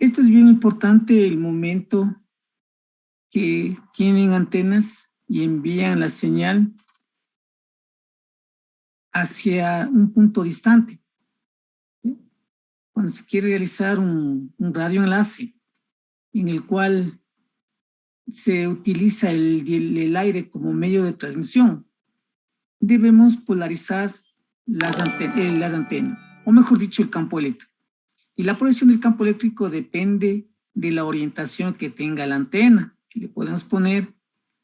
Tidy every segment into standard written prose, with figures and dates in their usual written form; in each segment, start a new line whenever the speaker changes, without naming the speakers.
Esto es bien importante el momento que tienen antenas y envían la señal hacia un punto distante. Cuando se quiere realizar un radioenlace en el cual se utiliza el aire como medio de transmisión, debemos polarizar las antenas, o mejor dicho, el campo eléctrico. Y la proyección del campo eléctrico depende de la orientación que tenga la antena. Le podemos poner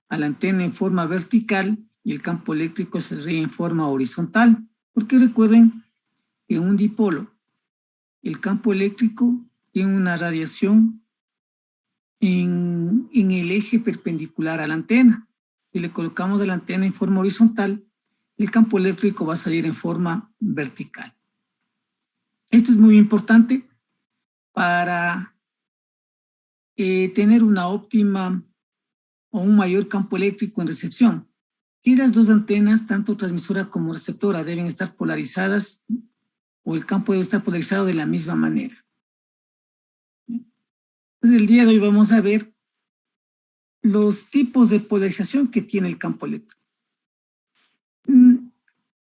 a la antena en forma vertical y el campo eléctrico se ríe en forma horizontal. Porque recuerden que en un dipolo el campo eléctrico tiene una radiación en el eje perpendicular a la antena. Si le colocamos a la antena en forma horizontal, el campo eléctrico va a salir en forma vertical. Esto es muy importante para tener una óptima o un mayor campo eléctrico en recepción. Y las dos antenas, tanto transmisora como receptora, deben estar polarizadas o el campo debe estar polarizado de la misma manera. Entonces, el día de hoy vamos a ver los tipos de polarización que tiene el campo eléctrico.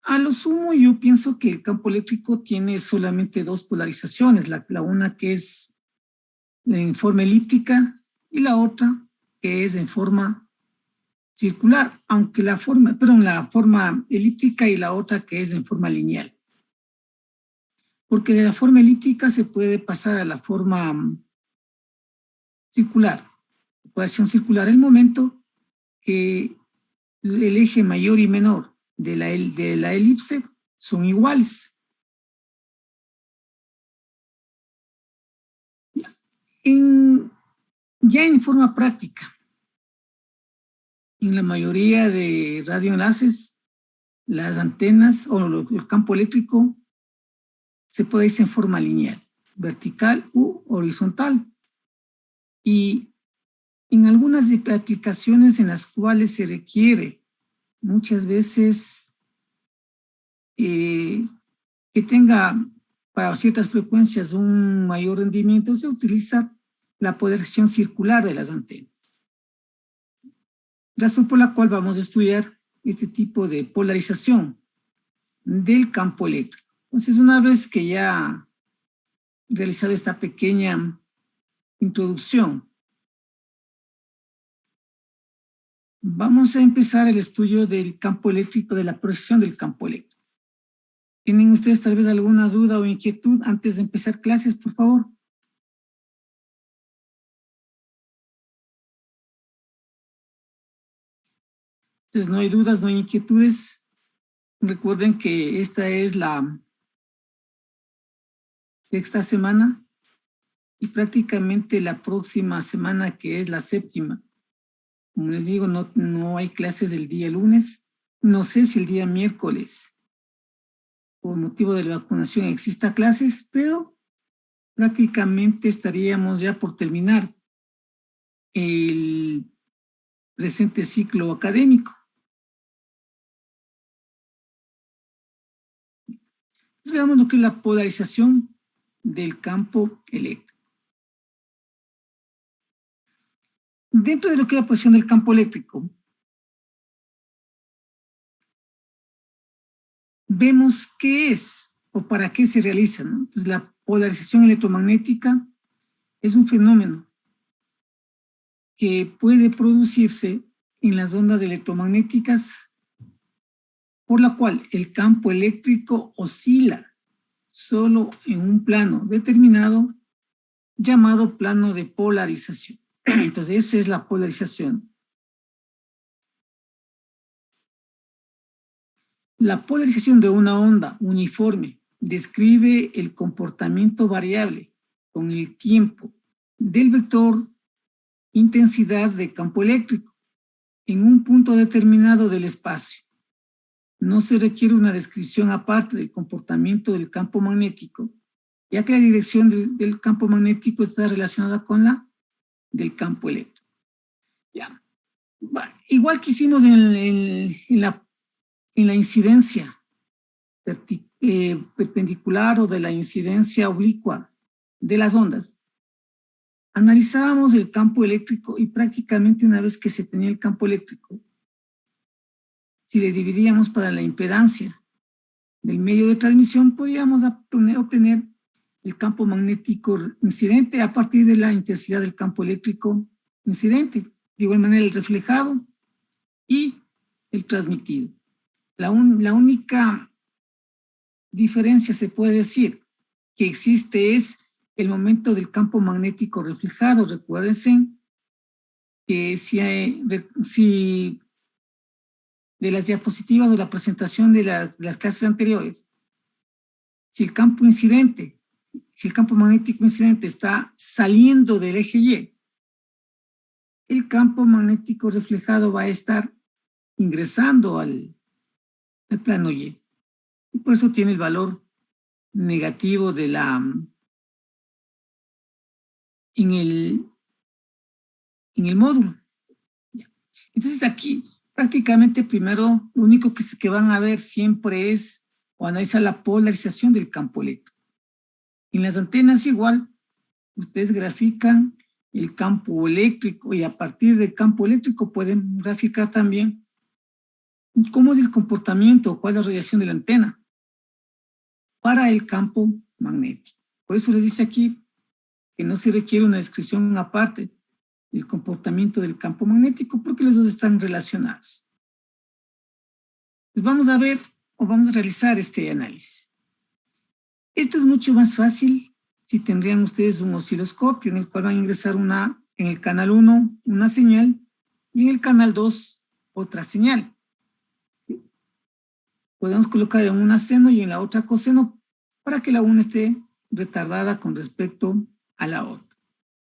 A lo sumo, yo pienso que el campo eléctrico tiene solamente dos polarizaciones, la una que es en forma elíptica y la otra que es en forma circular, aunque la forma elíptica y la otra que es en forma lineal. Porque de la forma elíptica se puede pasar a la forma circular, ecuación circular, el momento que el eje mayor y menor de la elipse son iguales. Ya en forma práctica, en la mayoría de radioenlaces, las antenas o el campo eléctrico se puede ir en forma lineal, vertical u horizontal. Y en algunas aplicaciones en las cuales se requiere muchas veces que tenga para ciertas frecuencias un mayor rendimiento, se utiliza la polarización circular de las antenas. Razón por la cual vamos a estudiar este tipo de polarización del campo eléctrico. Entonces, una vez que ya he realizado esta pequeña introducción, vamos a empezar el estudio del campo eléctrico, de la procesión del campo eléctrico. ¿Tienen ustedes tal vez alguna duda o inquietud antes de empezar clases, por favor? Entonces, no hay dudas, no hay inquietudes. Recuerden que esta es la sexta semana y prácticamente la próxima semana, que es la séptima. Como les digo, no hay clases el día lunes. No sé si el día miércoles, por motivo de la vacunación, exista clases, pero prácticamente estaríamos ya por terminar el presente ciclo académico. Entonces, veamos lo que es la polarización del campo eléctrico. Dentro de lo que es la polarización del campo eléctrico, vemos qué es o para qué se realiza, ¿no? Entonces, la polarización electromagnética es un fenómeno que puede producirse en las ondas electromagnéticas, por la cual el campo eléctrico oscila solo en un plano determinado llamado plano de polarización. Entonces, esa es la polarización. La polarización de una onda uniforme describe el comportamiento variable con el tiempo del vector intensidad de campo eléctrico en un punto determinado del espacio. No se requiere una descripción aparte del comportamiento del campo magnético, ya que la dirección del campo magnético está relacionada con la del campo eléctrico. Ya. Bueno, igual que hicimos en la incidencia perpendicular o de la incidencia oblicua de las ondas. analizábamos el campo eléctrico y prácticamente una vez que se tenía el campo eléctrico, si le dividíamos para la impedancia del medio de transmisión, podíamos obtener el campo magnético incidente a partir de la intensidad del campo eléctrico incidente. De igual manera, el reflejado y el transmitido. La única diferencia, se puede decir, que existe es el momento del campo magnético reflejado. Recuérdense que si de las diapositivas o la presentación de las clases anteriores, si el campo incidente, si el campo magnético incidente está saliendo del eje Y, el campo magnético reflejado va a estar ingresando al plano Y. Y por eso tiene el valor negativo de en el módulo. Entonces aquí prácticamente primero lo único que van a ver siempre es o analizar la polarización del campo eléctrico. En las antenas igual, ustedes grafican el campo eléctrico y a partir del campo eléctrico pueden graficar también cómo es el comportamiento o cuál es la radiación de la antena para el campo magnético. Por eso les dice aquí que no se requiere una descripción aparte del comportamiento del campo magnético porque los dos están relacionados. Pues vamos a ver o vamos a realizar este análisis. Esto es mucho más fácil si tendrían ustedes un osciloscopio en el cual van a ingresar en el canal 1 una señal y en el canal 2 otra señal. ¿Sí? Podemos colocar en una seno y en la otra coseno para que la una esté retardada con respecto a la otra.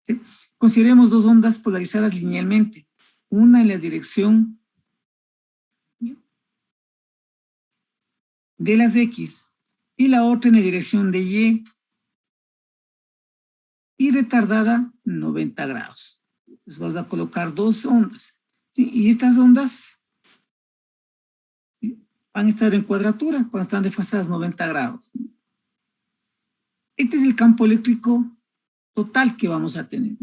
¿Sí? Consideremos dos ondas polarizadas linealmente, una en la dirección de las X y la otra en la dirección de Y retardada 90 grados. Entonces vamos a colocar dos ondas. ¿Sí? Y estas ondas van a estar en cuadratura cuando están desfasadas 90 grados. Este es el campo eléctrico total que vamos a tener.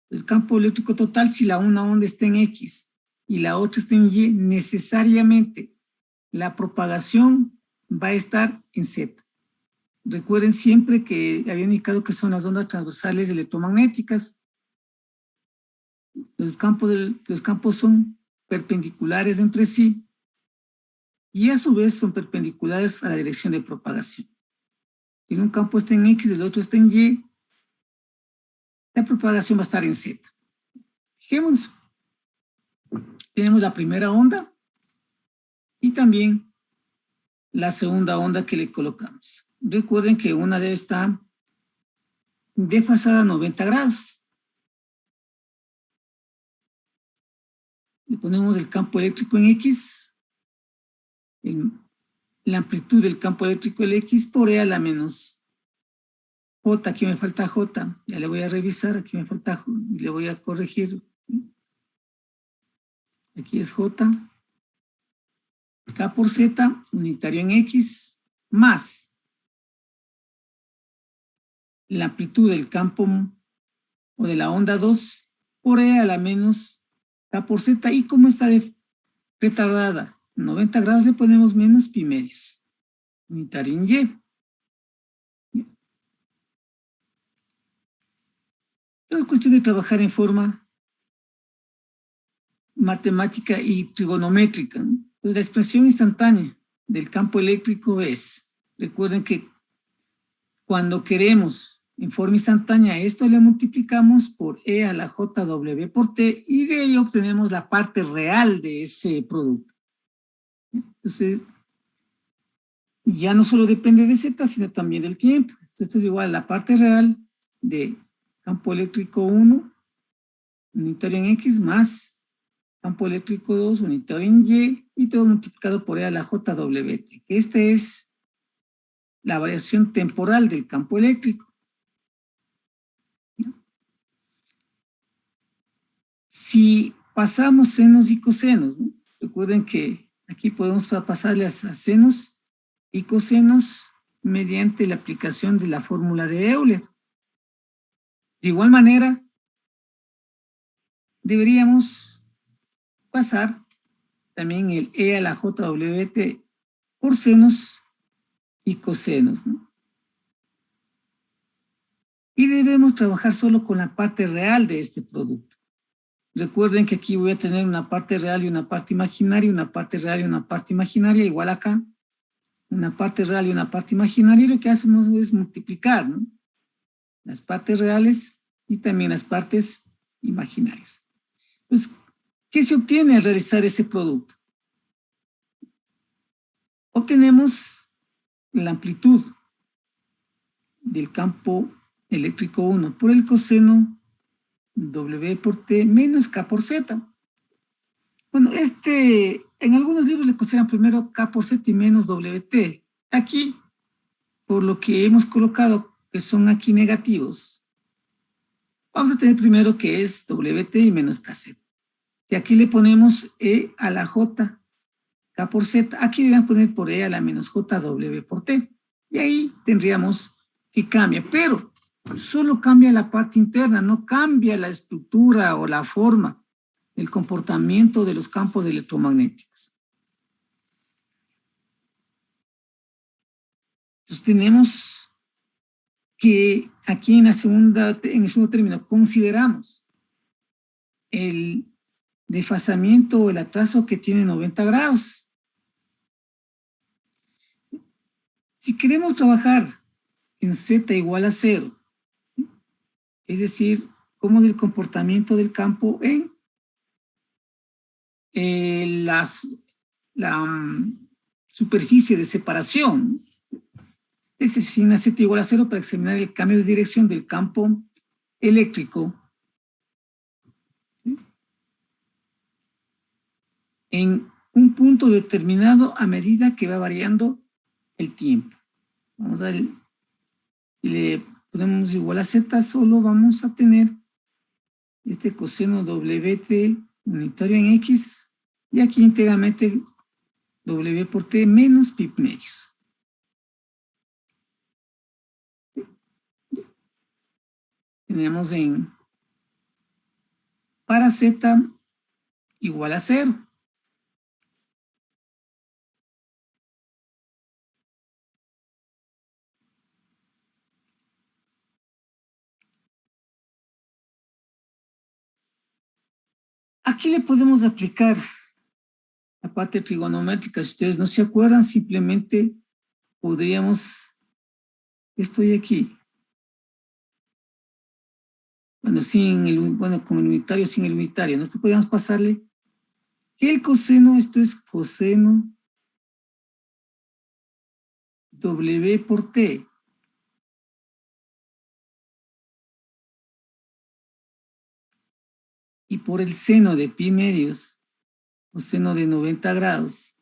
El campo eléctrico total, si una onda está en X y la otra está en Y, necesariamente la propagación va a estar en Z. Recuerden siempre que había indicado que son las ondas transversales electromagnéticas. Los campos son perpendiculares entre sí y a su vez son perpendiculares a la dirección de propagación. Si un campo está en X y el otro está en Y, la propagación va a estar en Z. Fijémonos. Tenemos la primera onda y también la segunda onda que le colocamos. Recuerden que una debe estar desfasada a 90 grados. Le ponemos el campo eléctrico en X, la amplitud del campo eléctrico el X por E a la menos J, aquí me falta J, ya le voy a revisar, aquí me falta J y le voy a corregir. Aquí es J, K por Z, unitario en X, más la amplitud del campo o de la onda 2 por E a la menos K por Z, y como está retardada 90 grados le ponemos menos pi medios, unitario en Y. Es cuestión de trabajar en forma matemática y trigonométrica. Pues la expresión instantánea del campo eléctrico es, recuerden que cuando queremos en forma instantánea esto le multiplicamos por E a la JW por T y de ahí obtenemos la parte real de ese producto. Entonces, ya no solo depende de Z, sino también del tiempo. Entonces, igual la parte real de campo eléctrico 1, unitario en X, más campo eléctrico 2, unitario en Y todo multiplicado por E a la JWT. Esta es la variación temporal del campo eléctrico. Si pasamos senos y cosenos, ¿no? Recuerden que aquí podemos pasarles a senos y cosenos mediante la aplicación de la fórmula de Euler. De igual manera, deberíamos pasar también el E a la JWT por senos y cosenos, ¿no? Y debemos trabajar solo con la parte real de este producto. Recuerden que aquí voy a tener una parte real y una parte imaginaria, una parte real y una parte imaginaria, igual acá, una parte real y una parte imaginaria, y lo que hacemos es multiplicar, ¿no? Las partes reales y también las partes imaginarias. Pues, ¿qué se obtiene al realizar ese producto? Obtenemos la amplitud del campo eléctrico 1 por el coseno W por T menos K por Z. Bueno, en algunos libros le consideran primero K por Z y menos WT. Aquí, por lo que hemos colocado, que son aquí negativos, vamos a tener primero que es WT y menos KZ. Y aquí le ponemos E a la J, K por Z. Aquí deben poner por E a la menos J, W por T. Y ahí tendríamos que cambia, pero solo cambia la parte interna, no cambia la estructura o la forma, el comportamiento de los campos electromagnéticos. Entonces tenemos que aquí en el segundo término consideramos el desfasamiento o el atraso que tiene 90 grados. Si queremos trabajar en Z igual a 0, es decir, cómo es el comportamiento del campo en la superficie de separación. Es decir, una Z igual a 0 para examinar el cambio de dirección del campo eléctrico en un punto determinado a medida que va variando el tiempo. Vamos a ver, si le ponemos igual a Z, solo vamos a tener este coseno WT unitario en X y aquí íntegramente W por T menos pi medios. Tenemos para Z igual a 0. Aquí le podemos aplicar la parte trigonométrica. Si ustedes no se acuerdan, simplemente podríamos, estoy aquí. Bueno, con el unitario, sin el unitario. Nosotros podríamos pasarle que el coseno, esto es coseno W por T. Y por el seno de pi medios, o seno de 90 grados,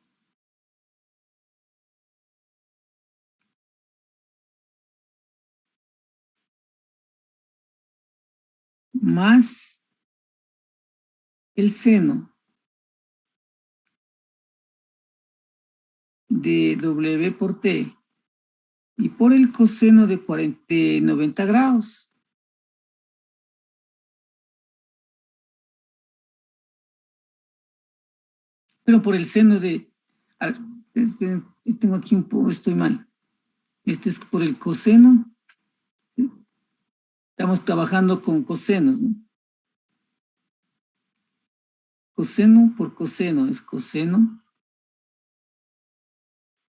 más el seno de W por T y por el coseno de 90 grados. Pero por el seno de... A ver, tengo aquí un poco, estoy mal. Este es por el coseno. ¿Sí? Estamos trabajando con cosenos, ¿no? Coseno por coseno es coseno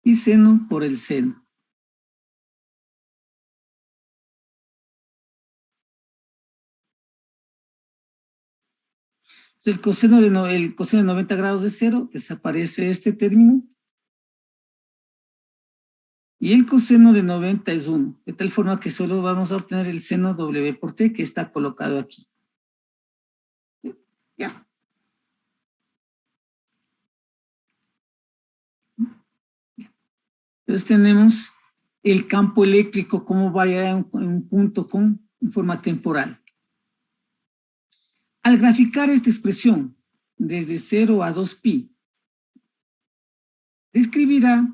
y seno por el seno. Entonces el coseno de 90 grados de 0, desaparece este término. Y el coseno de 90 es 1, de tal forma que solo vamos a obtener el seno W por T que está colocado aquí. Ya. Entonces tenemos el campo eléctrico, cómo varía en un punto en forma temporal. Al graficar esta expresión desde 0 a 2pi, describirá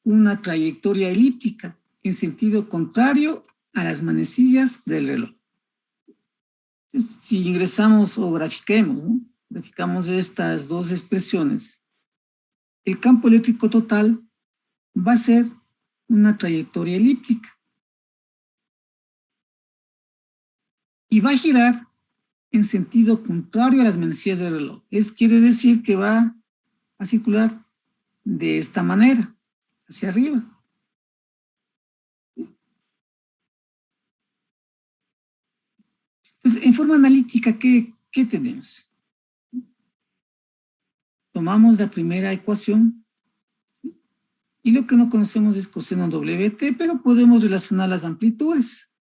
una trayectoria elíptica en sentido contrario a las manecillas del reloj. Si ingresamos o grafiquemos, ¿no? Graficamos estas dos expresiones, el campo eléctrico total va a ser una trayectoria elíptica y va a girar en sentido contrario a las manecillas del reloj. Quiere decir que va a circular de esta manera, hacia arriba. Entonces, en forma analítica, ¿qué tenemos? Tomamos la primera ecuación y lo que no conocemos es coseno WT, pero podemos relacionar las amplitudes.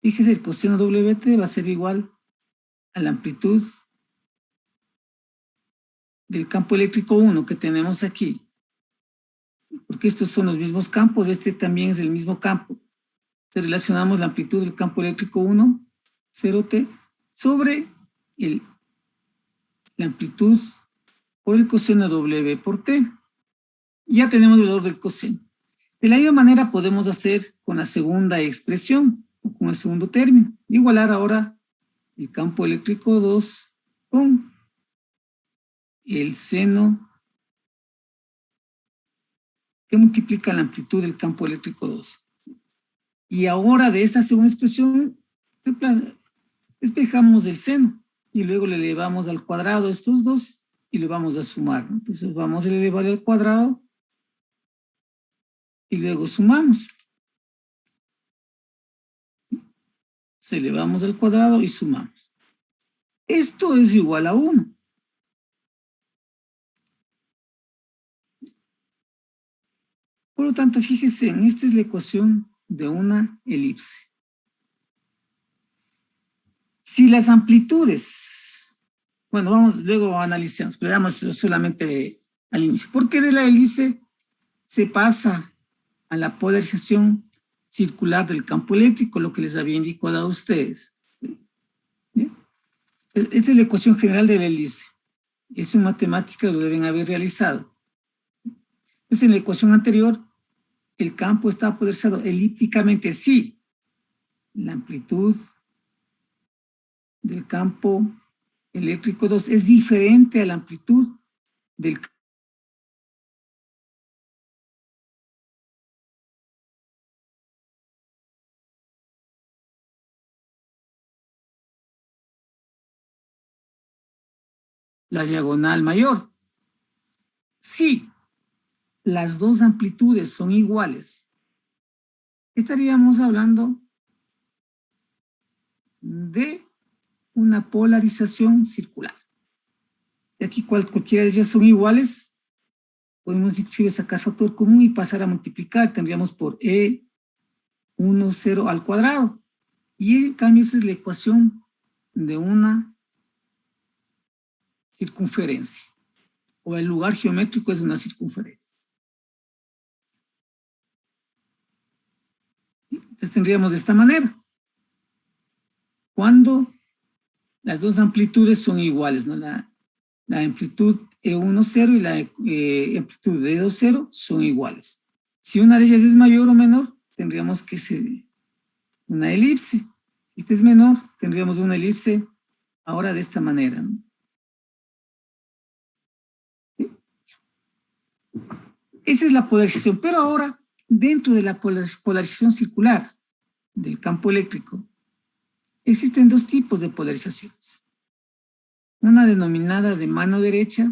Fíjese, el coseno WT va a ser igual a la amplitud del campo eléctrico 1 que tenemos aquí, porque estos son los mismos campos, este también es el mismo campo. Entonces relacionamos la amplitud del campo eléctrico 1, 0T, sobre la amplitud por el coseno W por T. Ya tenemos el valor del coseno. De la misma manera podemos hacer con la segunda expresión, o con el segundo término. Igualar ahora el campo eléctrico 2 con el seno que multiplica la amplitud del campo eléctrico 2. Y ahora de esta segunda expresión despejamos el seno y luego le elevamos al cuadrado estos dos y le vamos a sumar, ¿no? Entonces vamos a elevar al cuadrado y luego sumamos. Se elevamos al cuadrado y sumamos. Esto es igual a 1. Por lo tanto, fíjese, esta es la ecuación de una elipse. Si las amplitudes, bueno, vamos, luego analizamos, pero veamos solamente al inicio. ¿Por qué de la elipse se pasa a la polarización circular del campo eléctrico, lo que les había indicado a ustedes? ¿Bien? Esta es la ecuación general de la elipse. Es una matemática que lo deben haber realizado. Entonces, en la ecuación anterior, el campo está polarizado elípticamente si la amplitud del campo eléctrico 2 es diferente a la amplitud del campo. La diagonal mayor. Si las dos amplitudes son iguales, estaríamos hablando de una polarización circular. Y aquí cualquiera de ellas son iguales, podemos inclusive sacar factor común y pasar a multiplicar, tendríamos por E1, 0 al cuadrado. Y en cambio esa es la ecuación de una circunferencia, o el lugar geométrico es una circunferencia. Entonces tendríamos de esta manera. Cuando las dos amplitudes son iguales, ¿no? La amplitud E1, 0 y la amplitud E2, 0 son iguales. Si una de ellas es mayor o menor, tendríamos que ser una elipse. Si esta es menor, tendríamos una elipse ahora de esta manera, ¿no? Esa es la polarización, pero ahora dentro de la polarización circular del campo eléctrico existen dos tipos de polarizaciones. Una denominada de mano derecha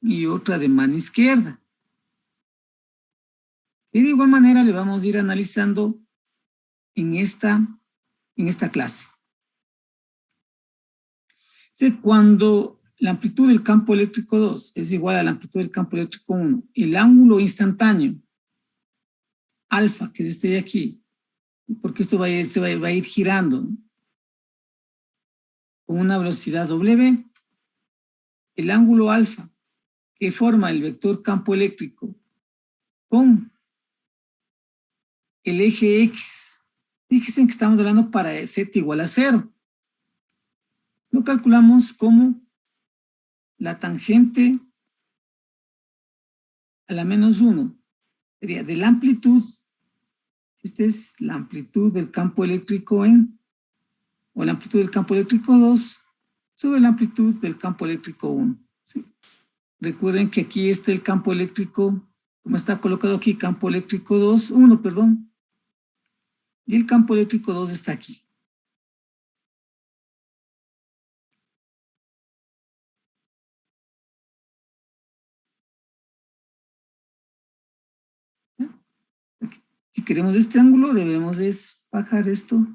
y otra de mano izquierda. Y de igual manera le vamos a ir analizando en esta clase. Cuando la amplitud del campo eléctrico 2 es igual a la amplitud del campo eléctrico 1, el ángulo instantáneo, alfa, que es este de aquí, porque esto va a ir girando, ¿no? Con una velocidad W, el ángulo alfa que forma el vector campo eléctrico con el eje X, fíjense que estamos hablando para Z igual a 0. Lo calculamos como la tangente a la menos 1, sería de la amplitud Esta es la amplitud del campo eléctrico o la amplitud del campo eléctrico 2 sobre la amplitud del campo eléctrico 1. ¿Sí? Recuerden que aquí está el campo eléctrico, como está colocado aquí, campo eléctrico 1, perdón. Y el campo eléctrico 2 está aquí. Si queremos este ángulo, debemos bajar esto.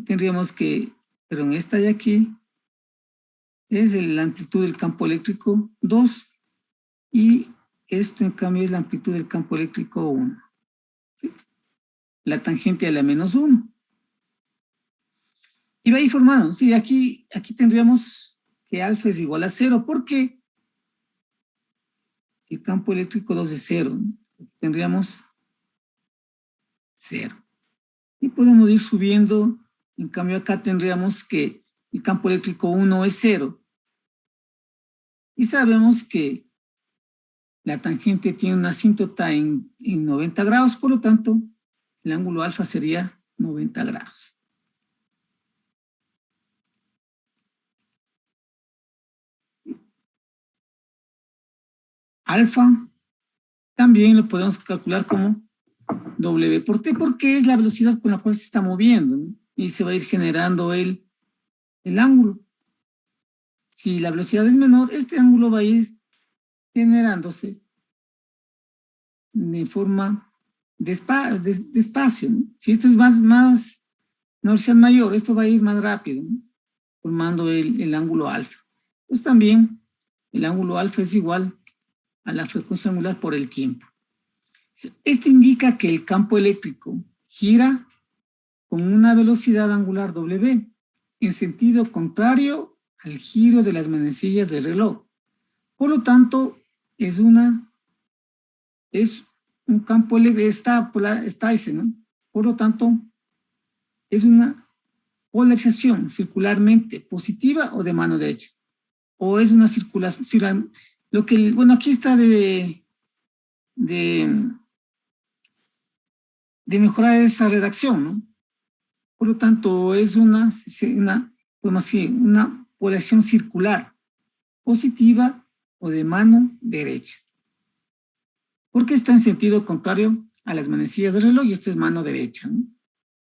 Tendríamos que, pero en esta de aquí, es la amplitud del campo eléctrico 2 y esto en cambio es la amplitud del campo eléctrico 1. ¿Sí? La tangente a la menos 1. Y va a ir formando. Sí, aquí tendríamos que alfa es igual a 0. ¿Por qué? El campo eléctrico 2 es 0. ¿No? Tendríamos 0. Y podemos ir subiendo. En cambio acá tendríamos que el campo eléctrico 1 es 0. Y sabemos que la tangente tiene una asíntota en 90 grados, por lo tanto, el ángulo alfa sería 90 grados. Alfa también lo podemos calcular como W por T, porque es la velocidad con la cual se está moviendo, ¿no? Y se va a ir generando el ángulo. Si la velocidad es menor, este ángulo va a ir generándose de forma despacio, ¿no? Si esto es más una velocidad mayor, esto va a ir más rápido, ¿no? Formando el ángulo alfa. Pues también el ángulo alfa es igual a la frecuencia angular por el tiempo. Esto indica que el campo eléctrico gira con una velocidad angular W en sentido contrario al giro de las manecillas del reloj. Por lo tanto, es un campo eléctrico, está ese, ¿no? Por lo tanto, es una polarización circularmente positiva o de mano derecha. O es una circulación, bueno, aquí está de mejorar esa redacción, ¿no? Por lo tanto, es una polarización circular, positiva o de mano derecha. Porque está en sentido contrario a las manecillas del reloj y esta es mano derecha, ¿no?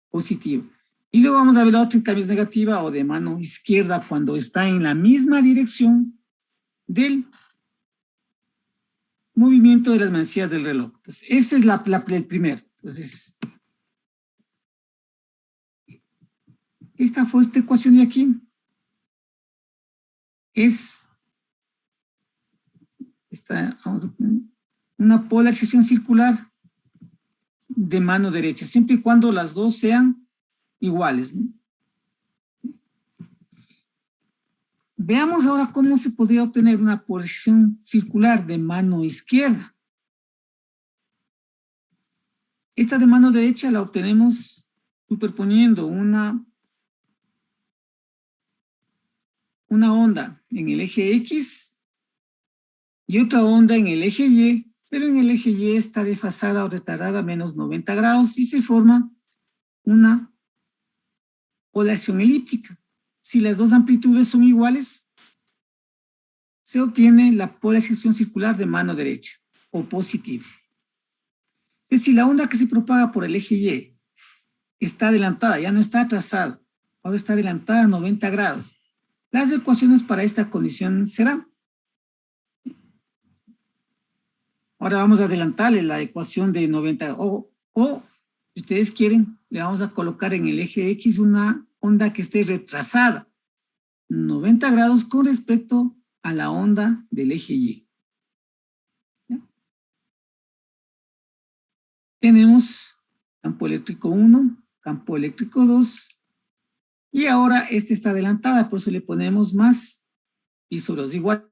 Positiva. Y luego vamos a ver la otra, en cambio es negativa o de mano izquierda cuando está en la misma dirección del movimiento de las manecillas del reloj. Entonces, esa es el primero. Entonces, esta ecuación de aquí es vamos a poner una polarización circular de mano derecha, siempre y cuando las dos sean iguales, ¿no? Veamos ahora cómo se podría obtener una polarización circular de mano izquierda. Esta de mano derecha la obtenemos superponiendo una onda en el eje X y otra onda en el eje Y, pero en el eje Y está desfasada o retardada menos 90 grados y se forma una polarización elíptica. Si las dos amplitudes son iguales, se obtiene la polarización circular de mano derecha o positiva. Entonces, si la onda que se propaga por el eje Y está adelantada, ya no está atrasada, ahora está adelantada a 90 grados, las ecuaciones para esta condición serán. Ahora vamos a adelantarle la ecuación de 90, o si ustedes quieren, le vamos a colocar en el eje X una onda que esté retrasada 90 grados con respecto a la onda del eje Y. ¿Ya? Tenemos campo eléctrico 1, campo eléctrico 2, y ahora esta está adelantada, por eso le ponemos más y sobre 2 igual.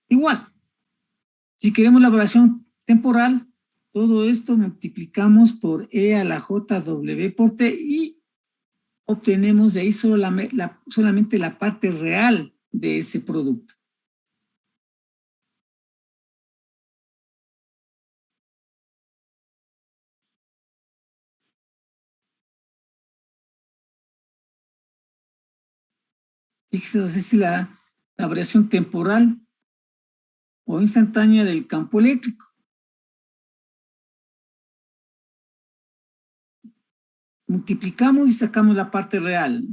Igual, si queremos la variación temporal, Todo esto multiplicamos por E a la J W por T y obtenemos de ahí solamente la parte real de ese producto. Fíjese, no sé si la variación temporal o instantánea del campo eléctrico. Multiplicamos y sacamos la parte real.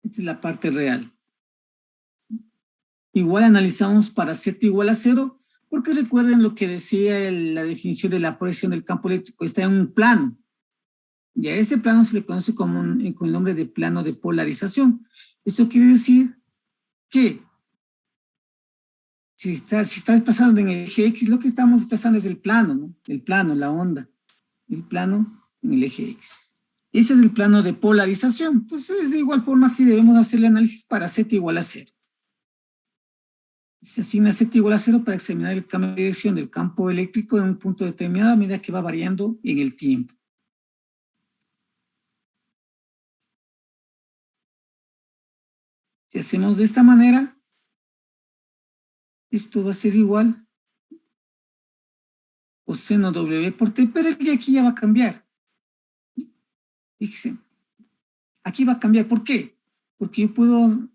Esta es la parte real. Igual analizamos para Z igual a 0, porque recuerden lo que decía la definición de la proyección del campo eléctrico, está en un plano. Y a ese plano se le conoce con el nombre de plano de polarización. Eso quiere decir que si está pasando en el eje X, lo que estamos pasando es el plano, ¿no? El plano, la onda, el plano en el eje X. Ese es el plano de polarización. Entonces, de igual forma que debemos hacer el análisis para Z igual a 0. Se asigna Z igual a 0 para examinar el cambio de dirección del campo eléctrico en un punto determinado a medida que va variando en el tiempo. Si hacemos de esta manera, esto va a ser igual coseno W por T, pero aquí ya va a cambiar. Fíjense, aquí va a cambiar. ¿Por qué? Porque yo puedo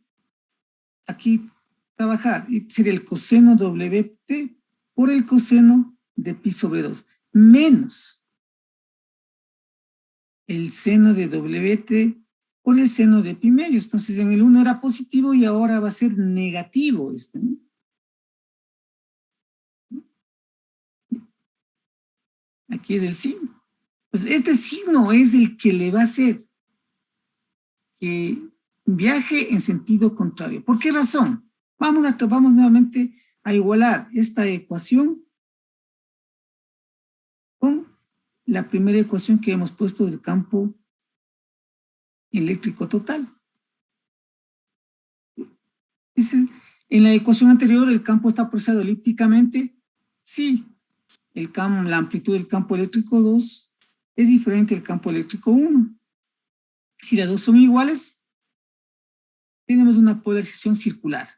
aquí trabajar y sería el coseno WT por el coseno de pi sobre 2 menos el seno de WT por el seno de pi medios. Entonces en el 1 era positivo y ahora va a ser negativo este, ¿no? Aquí es el signo. Pues este signo es el que le va a hacer que viaje en sentido contrario. ¿Por qué razón? Vamos nuevamente a igualar esta ecuación con la primera ecuación que hemos puesto del campo eléctrico total. En la ecuación anterior, el campo está procesado elípticamente. Sí, la amplitud del campo eléctrico 2 es diferente al campo eléctrico 1. Si las dos son iguales, tenemos una polarización circular.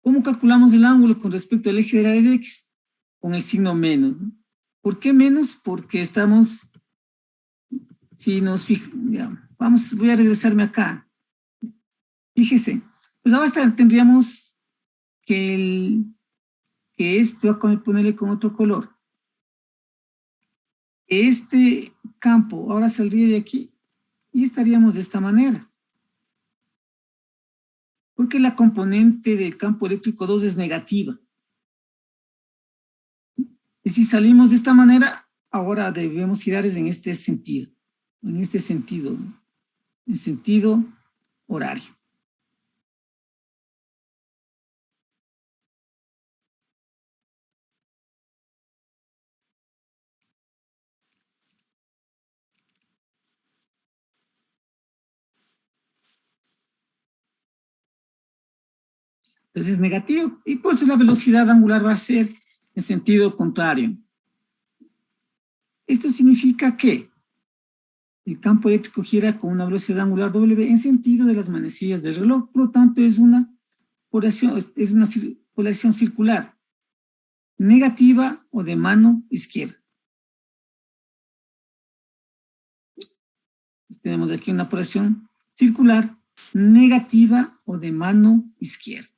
¿Cómo calculamos el ángulo con respecto al eje de la X? Con el signo menos, ¿no? ¿Por qué menos? Porque estamos, si nos fijamos, voy a regresarme acá. Fíjese, pues ahora tendríamos que voy a ponerle con otro color. Este campo ahora saldría de aquí y estaríamos de esta manera. Porque la componente del campo eléctrico 2 es negativa. Y si salimos de esta manera, ahora debemos girar en este sentido, en sentido horario. Entonces es negativo y pues la velocidad angular va a ser en sentido contrario. Esto significa que el campo eléctrico gira con una velocidad angular W en sentido de las manecillas del reloj, por lo tanto es una polarización circular, negativa o de mano izquierda. Tenemos aquí una polarización circular, negativa o de mano izquierda.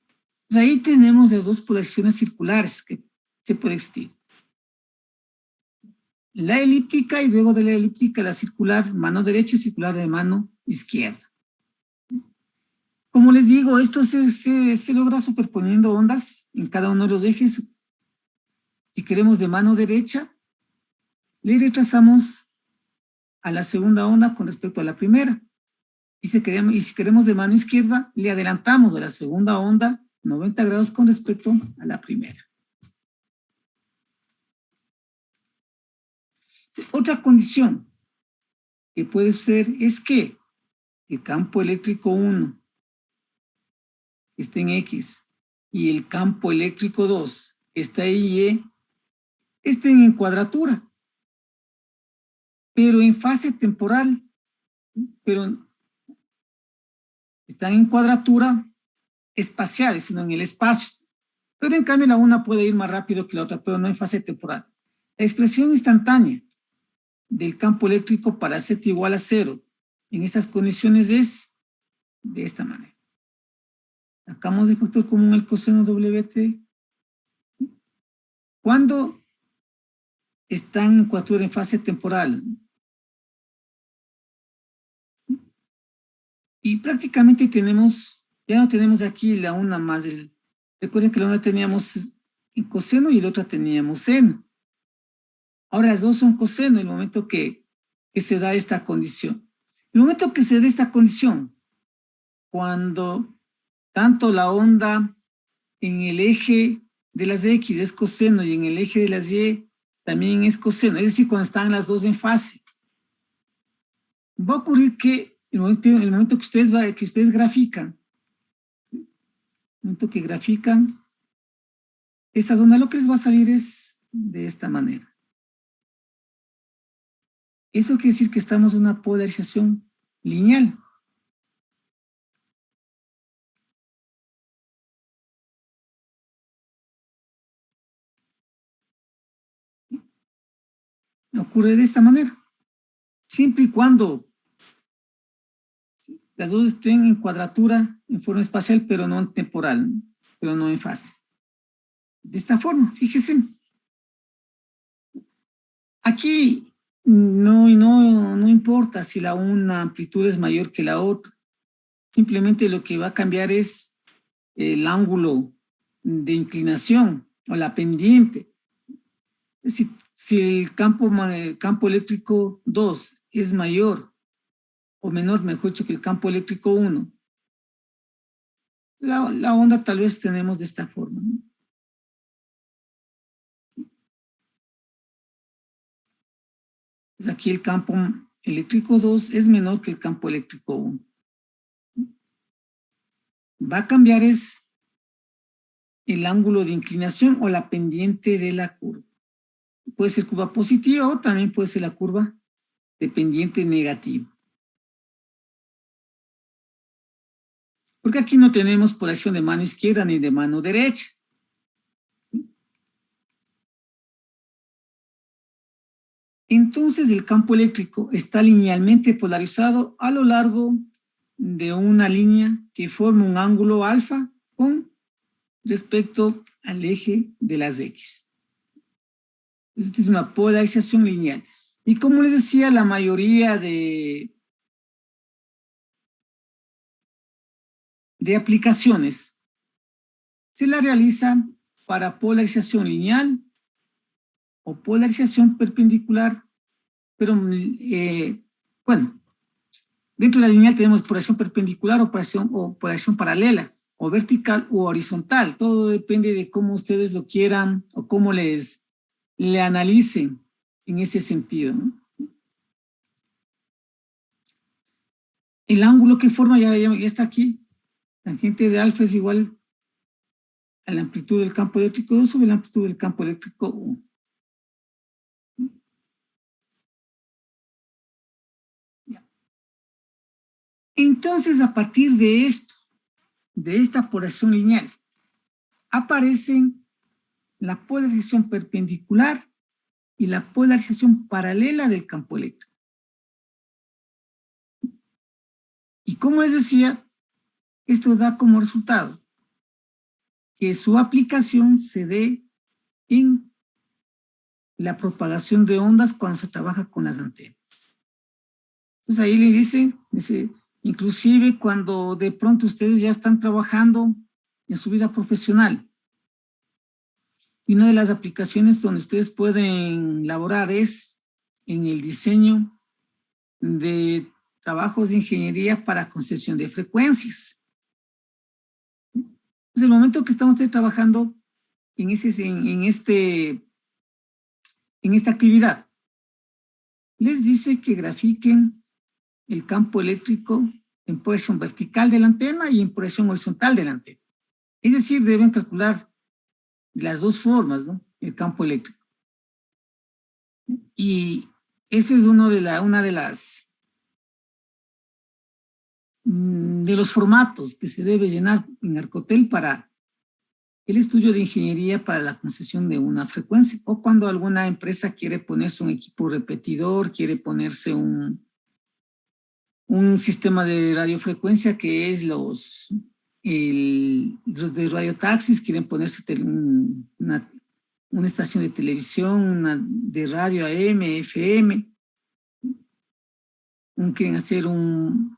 Pues ahí tenemos las dos polarizaciones circulares que se puede existir. La elíptica y luego de la elíptica la circular mano derecha y circular de mano izquierda. Como les digo, esto se logra superponiendo ondas en cada uno de los ejes. Si queremos de mano derecha, le retrasamos a la segunda onda con respecto a la primera. Y si queremos de mano izquierda, le adelantamos a la segunda onda 90 grados con respecto a la primera. Otra condición que puede ser es que el campo eléctrico 1 está en X y el campo eléctrico 2 está en Y, estén en cuadratura, pero en fase temporal, pero están en cuadratura espacial, sino en el espacio. Pero en cambio la una puede ir más rápido que la otra, pero no en fase temporal. La expresión instantánea del campo eléctrico para Z igual a 0 en estas condiciones es de esta manera. Sacamos de factor común el coseno WT. Cuando están en cuadratura en fase temporal y prácticamente tenemos, ya no tenemos aquí la una más del, recuerden que la una teníamos en coseno y la otra teníamos seno. Ahora las dos son coseno en el momento que se da esta condición. En el momento que se da esta condición, cuando tanto la onda en el eje de las X es coseno y en el eje de las Y también es coseno, es decir, cuando están las dos en fase, va a ocurrir que en el momento que ustedes grafican, esa zona, lo que les va a salir es de esta manera. Eso quiere decir que estamos en una polarización lineal. Ocurre de esta manera. Siempre y cuando las dos estén en cuadratura, en forma espacial, pero no en temporal, pero no en fase. De esta forma, fíjense. Aquí no importa si la una amplitud es mayor que la otra. Simplemente lo que va a cambiar es el ángulo de inclinación o la pendiente. Es decir, si el campo eléctrico 2 es mayor o menor, mejor dicho, que el campo eléctrico 1, la onda tal vez tenemos de esta forma, ¿no? Pues aquí el campo eléctrico 2 es menor que el campo eléctrico 1. Va a cambiar es el ángulo de inclinación o la pendiente de la curva. Puede ser curva positiva o también puede ser la curva de pendiente negativa. Porque aquí no tenemos polarización de mano izquierda ni de mano derecha. Entonces el campo eléctrico está linealmente polarizado a lo largo de una línea que forma un ángulo alfa con respecto al eje de las X. Esta es una polarización lineal. Y como les decía, la mayoría de aplicaciones se la realiza para polarización lineal o polarización perpendicular, pero bueno, dentro de la lineal tenemos polarización perpendicular o polarización paralela, o vertical o horizontal. Todo depende de cómo ustedes lo quieran o cómo le analicen en ese sentido, ¿no? El ángulo que forma ya está aquí. Tangente de alfa es igual a la amplitud del campo eléctrico 2 sobre la amplitud del campo eléctrico 1. Entonces, a partir de esto, de esta polarización lineal, aparecen la polarización perpendicular y la polarización paralela del campo eléctrico. Y como les decía, esto da como resultado que su aplicación se dé en la propagación de ondas cuando se trabaja con las antenas. Entonces ahí le dice, inclusive cuando de pronto ustedes ya están trabajando en su vida profesional, y una de las aplicaciones donde ustedes pueden laborar es en el diseño de trabajos de ingeniería para concesión de frecuencias. Entonces, el momento que estamos trabajando en esta actividad, les dice que grafiquen el campo eléctrico en proyección vertical de la antena y en proyección horizontal de la antena. Es decir, deben calcular de las dos formas, ¿no?, el campo eléctrico. Y ese es una de los formatos que se debe llenar en Arcotel para el estudio de ingeniería para la concesión de una frecuencia, o cuando alguna empresa quiere ponerse un equipo repetidor, quiere ponerse un sistema de radiofrecuencia que es los de radiotaxis, quieren ponerse una estación de televisión, una de radio AM, FM, quieren hacer un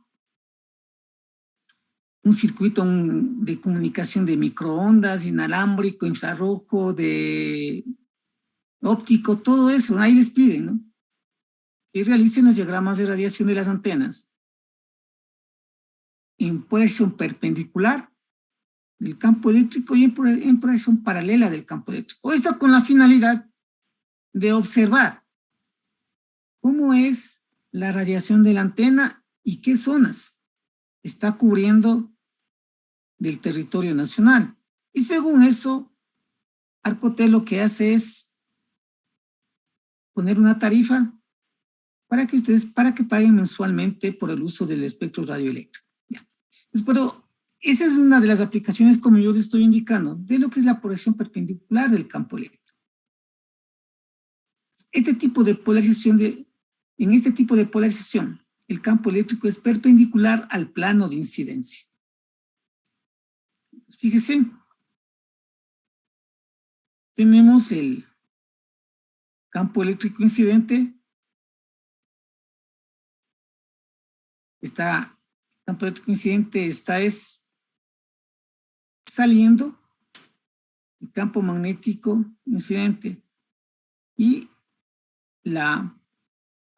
circuito de comunicación de microondas, inalámbrico, infrarrojo, de óptico, todo eso, ahí les piden, ¿no?, que realicen los diagramas de radiación de las antenas en proyección perpendicular del campo eléctrico y en proyección paralela del campo eléctrico. Esto con la finalidad de observar cómo es la radiación de la antena y qué zonas está cubriendo del territorio nacional. Y según eso, Arcotel lo que hace es poner una tarifa para que paguen mensualmente por el uso del espectro radioeléctrico. Ya. Pues, pero esa es una de las aplicaciones, como yo les estoy indicando, de lo que es la proyección perpendicular del campo eléctrico. En este tipo de polarización, el campo eléctrico es perpendicular al plano de incidencia. Pues fíjese, tenemos el campo eléctrico incidente, el campo eléctrico incidente está saliendo, el campo magnético incidente y la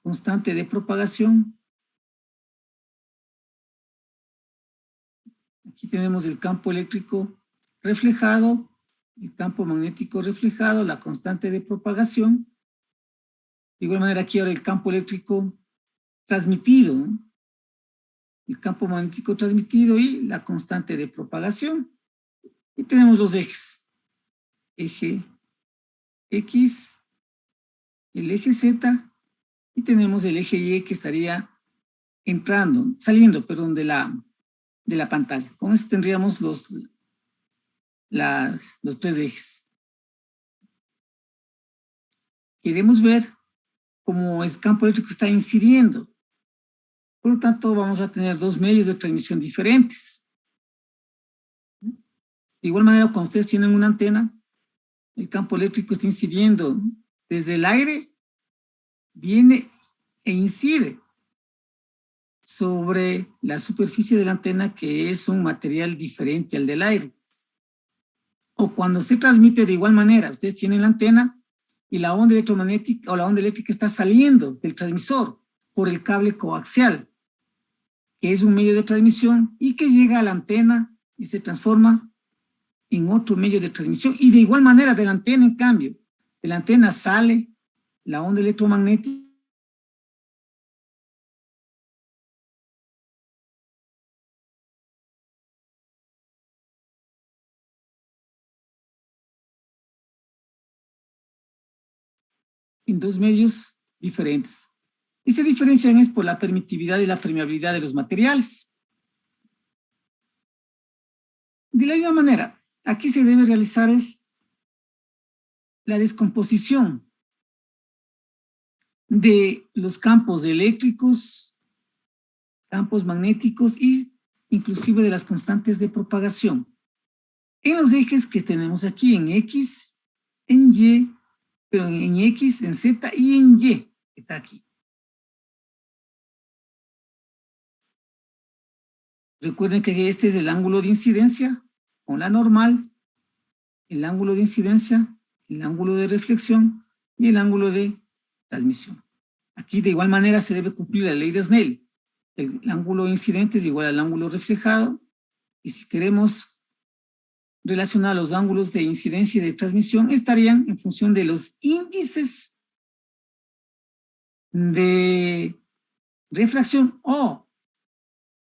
constante de propagación. Aquí tenemos el campo eléctrico reflejado, el campo magnético reflejado, la constante de propagación. De igual manera aquí ahora el campo eléctrico transmitido, ¿no?, el campo magnético transmitido y la constante de propagación. Y tenemos los ejes, eje X, el eje Z, y tenemos el eje Y que estaría saliendo, perdón, de la pantalla. Con eso tendríamos los tres ejes. Queremos ver cómo el campo eléctrico está incidiendo. Por lo tanto, vamos a tener dos medios de transmisión diferentes. De igual manera, cuando ustedes tienen una antena, el campo eléctrico está incidiendo desde el aire, viene e incide sobre la superficie de la antena, que es un material diferente al del aire. O cuando se transmite de igual manera, ustedes tienen la antena y la onda electromagnética o la onda eléctrica está saliendo del transmisor por el cable coaxial, que es un medio de transmisión y que llega a la antena y se transforma en otro medio de transmisión. Y de igual manera de la antena, en cambio, de la antena sale la onda electromagnética en dos medios diferentes. Y se diferencian es por la permitividad y la permeabilidad de los materiales. De la misma manera, aquí se debe realizar la descomposición de los campos eléctricos, campos magnéticos y inclusive de las constantes de propagación en los ejes que tenemos aquí, en X, en Y, pero en X, en Z y en Y, que está aquí. Recuerden que este es el ángulo de incidencia con la normal, el ángulo de incidencia, el ángulo de reflexión y el ángulo de transmisión. Aquí de igual manera se debe cumplir la ley de Snell. El ángulo incidente es igual al ángulo reflejado, y si queremos relacionar los ángulos de incidencia y de transmisión, estarían en función de los índices de refracción o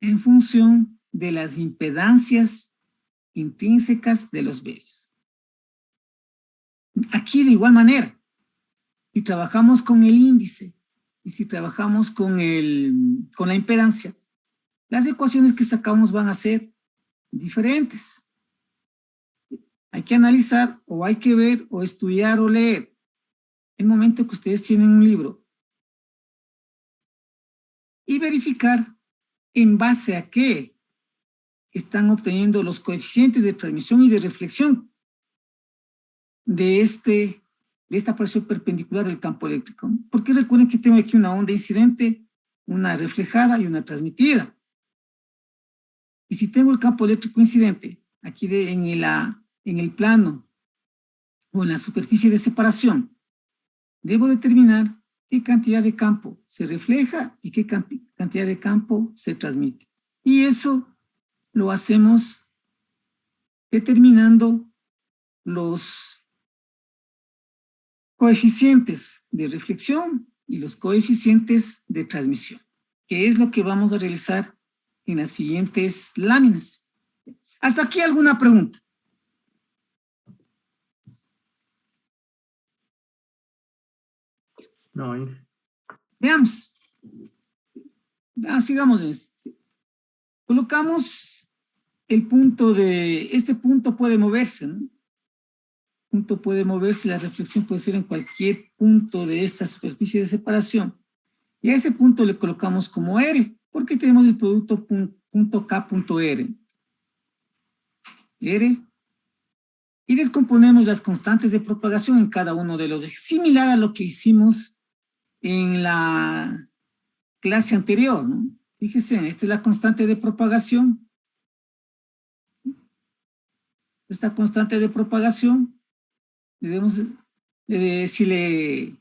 en función de las impedancias intrínsecas de los medios. Aquí de igual manera, si trabajamos con el índice y si trabajamos con la impedancia, las ecuaciones que sacamos van a ser diferentes. Hay que analizar o hay que ver o estudiar o leer. El momento que ustedes tienen un libro y verificar en base a qué están obteniendo los coeficientes de transmisión y de reflexión de esta presión perpendicular del campo eléctrico. Porque recuerden que tengo aquí una onda incidente, una reflejada y una transmitida. Y si tengo el campo eléctrico incidente aquí en el plano o en la superficie de separación, debo determinar qué cantidad de campo se refleja y qué cantidad de campo se transmite. Y eso lo hacemos determinando los coeficientes de reflexión y los coeficientes de transmisión, que es lo que vamos a realizar en las siguientes láminas. ¿Hasta aquí alguna pregunta?
No.
Veamos. Sigamos en esto. Colocamos el punto este punto puede moverse, ¿no? Punto puede moverse, la reflexión puede ser en cualquier punto de esta superficie de separación. Y a ese punto le colocamos como R, porque tenemos el producto punto K punto R. R. Y descomponemos las constantes de propagación en cada uno de los ejes, similar a lo que hicimos en la clase anterior, ¿no? Fíjense, esta es la constante de propagación. Esta constante de propagación, si le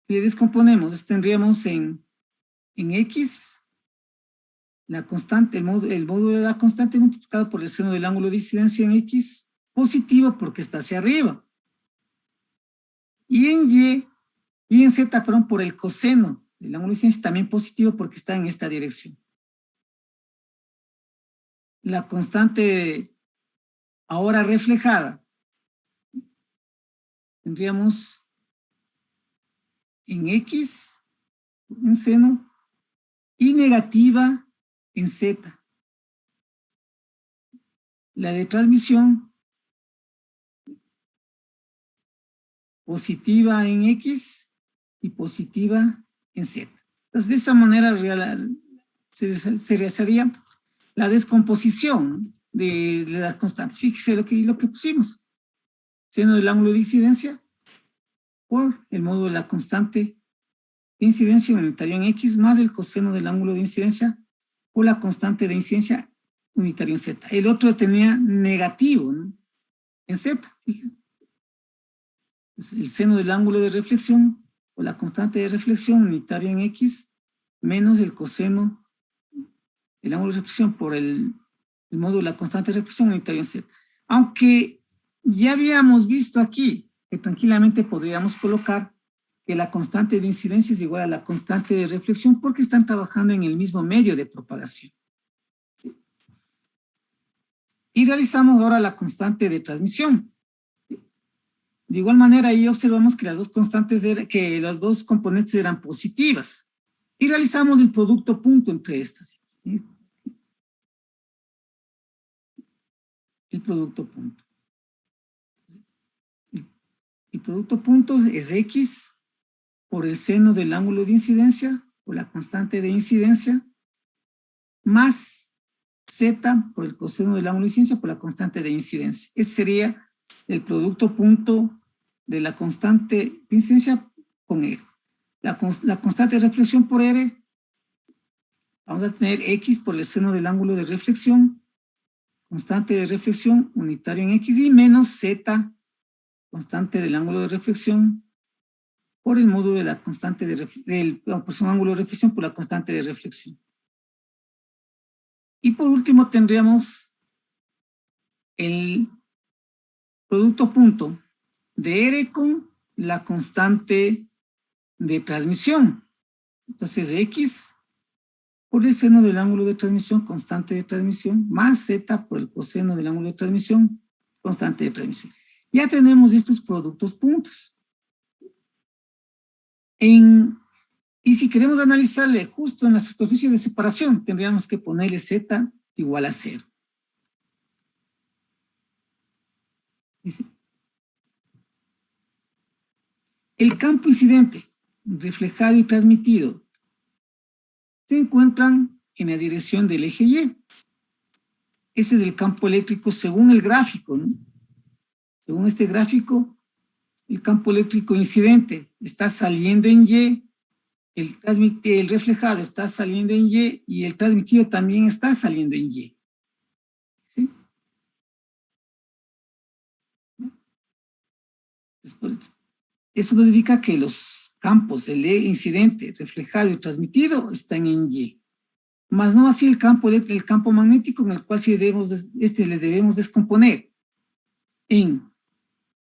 descomponemos, tendríamos en X la constante, el módulo de la constante multiplicado por el seno del ángulo de incidencia en X, positivo porque está hacia arriba. Y en Z, perdón, por el coseno del ángulo de incidencia también positivo porque está en esta dirección. La constante ahora reflejada, tendríamos en X, en seno, y negativa en Z. La de transmisión, positiva en X y positiva en Z. Entonces, de esa manera se realizaría la descomposición de las constantes. Fíjese lo que pusimos. Seno del ángulo de incidencia por el módulo de la constante de incidencia unitario en X más el coseno del ángulo de incidencia por la constante de incidencia unitario en Z. El otro tenía negativo, ¿no? En Z. Fíjense. El seno del ángulo de reflexión o la constante de reflexión unitaria en X menos el coseno del ángulo de reflexión por el módulo de la constante de reflexión unitaria en Z. Aunque ya habíamos visto aquí que tranquilamente podríamos colocar que la constante de incidencia es igual a la constante de reflexión porque están trabajando en el mismo medio de propagación. Y realizamos ahora la constante de transmisión. De igual manera, ahí observamos que las dos constantes, que las dos componentes eran positivas. Y realizamos el producto punto entre estas. El producto punto. El producto punto es X por el seno del ángulo de incidencia, por la constante de incidencia, más Z por el coseno del ángulo de incidencia, por la constante de incidencia. Este sería el producto punto de la constante de incidencia con R. La constante de reflexión por R, vamos a tener X por el seno del ángulo de reflexión, constante de reflexión unitario en X y menos Z, constante del ángulo de reflexión por el módulo de la constante del ángulo de reflexión por la constante de reflexión. Y por último tendríamos el producto punto de R con la constante de transmisión. Entonces X por el seno del ángulo de transmisión constante de transmisión, más z por el coseno del ángulo de transmisión constante de transmisión. Ya tenemos estos productos puntos. Y si queremos analizarle justo en la superficie de separación, tendríamos que ponerle z igual a 0. Dice, el campo incidente, reflejado y transmitido se encuentran en la dirección del eje Y. Ese es el campo eléctrico según el gráfico, ¿no? Según este gráfico, el campo eléctrico incidente está saliendo en Y, el reflejado está saliendo en Y el transmitido también está saliendo en Y. ¿Sí? Eso nos indica que los campos, el incidente, reflejado y transmitido, están en Y. Más no así el campo magnético, en el cual sí le debemos descomponer en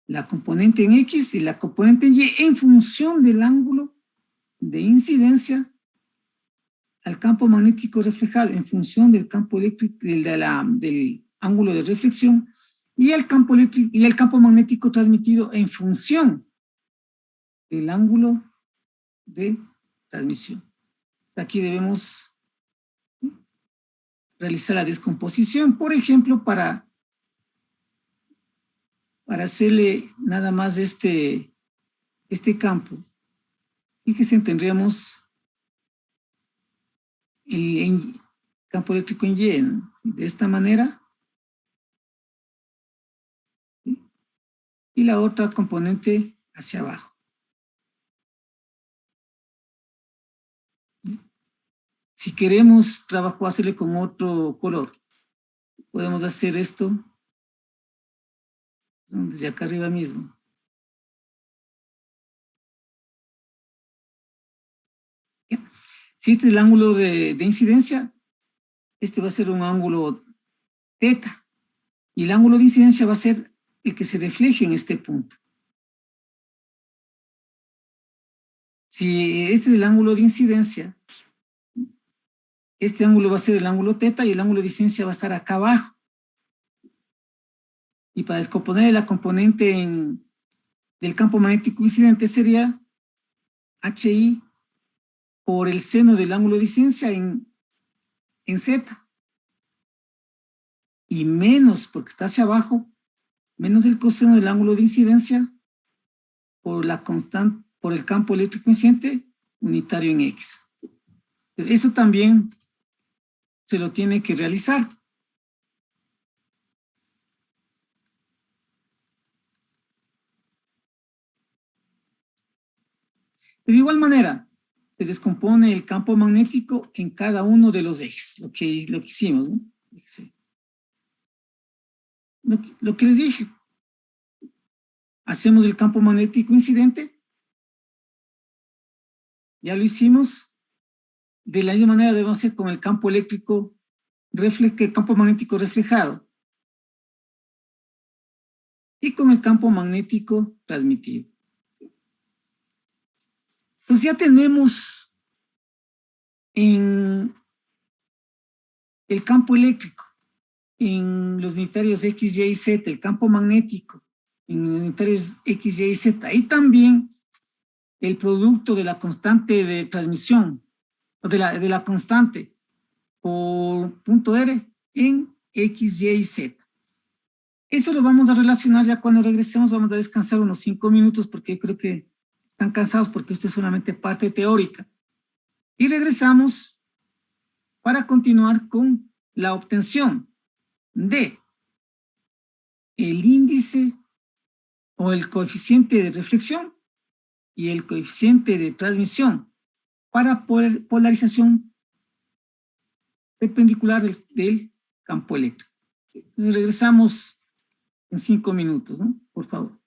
la componente en X y la componente en Y en función del ángulo de incidencia al campo magnético reflejado, en función del campo eléctrico, del ángulo de reflexión, y el campo eléctrico y el campo magnético transmitido en función del ángulo de transmisión. Aquí debemos realizar la descomposición, por ejemplo, para hacerle nada más este campo. Fíjense, tendríamos el campo eléctrico en Y, ¿no? De esta manera. ¿Sí? Y la otra componente hacia abajo. ¿Sí? Si queremos hacerle con otro color, podemos hacer esto desde acá arriba mismo. ¿Sí? Si este es el ángulo de incidencia, este va a ser un ángulo teta, y el ángulo de incidencia va a ser el que se refleje en este punto. Si este es el ángulo de incidencia, este ángulo va a ser el ángulo teta y el ángulo de incidencia va a estar acá abajo. Y para descomponer la componente del campo magnético incidente sería HI por el seno del ángulo de incidencia en Z. Y menos, porque está hacia abajo, menos el coseno del ángulo de incidencia por el campo eléctrico incidente unitario en X. Eso también se lo tiene que realizar. De igual manera, se descompone el campo magnético en cada uno de los ejes, lo que hicimos, ¿no? Lo que les dije. Hacemos el campo magnético incidente. Ya lo hicimos. De la misma manera debemos hacer con el campo eléctrico, el campo magnético reflejado. Y con el campo magnético transmitido. Pues ya tenemos en el campo eléctrico, en los unitarios X, Y y Z, el campo magnético, en los unitarios X, Y y Z, y también el producto de la constante de transmisión, o de la constante por punto R en X, Y y Z. Eso lo vamos a relacionar ya cuando regresemos. Vamos a descansar unos 5 minutos porque creo que están cansados porque esto es solamente parte teórica. Y regresamos para continuar con la obtención de el índice o el coeficiente de reflexión y el coeficiente de transmisión para polarización perpendicular del campo eléctrico. Entonces regresamos en 5 minutos, ¿no? Por favor.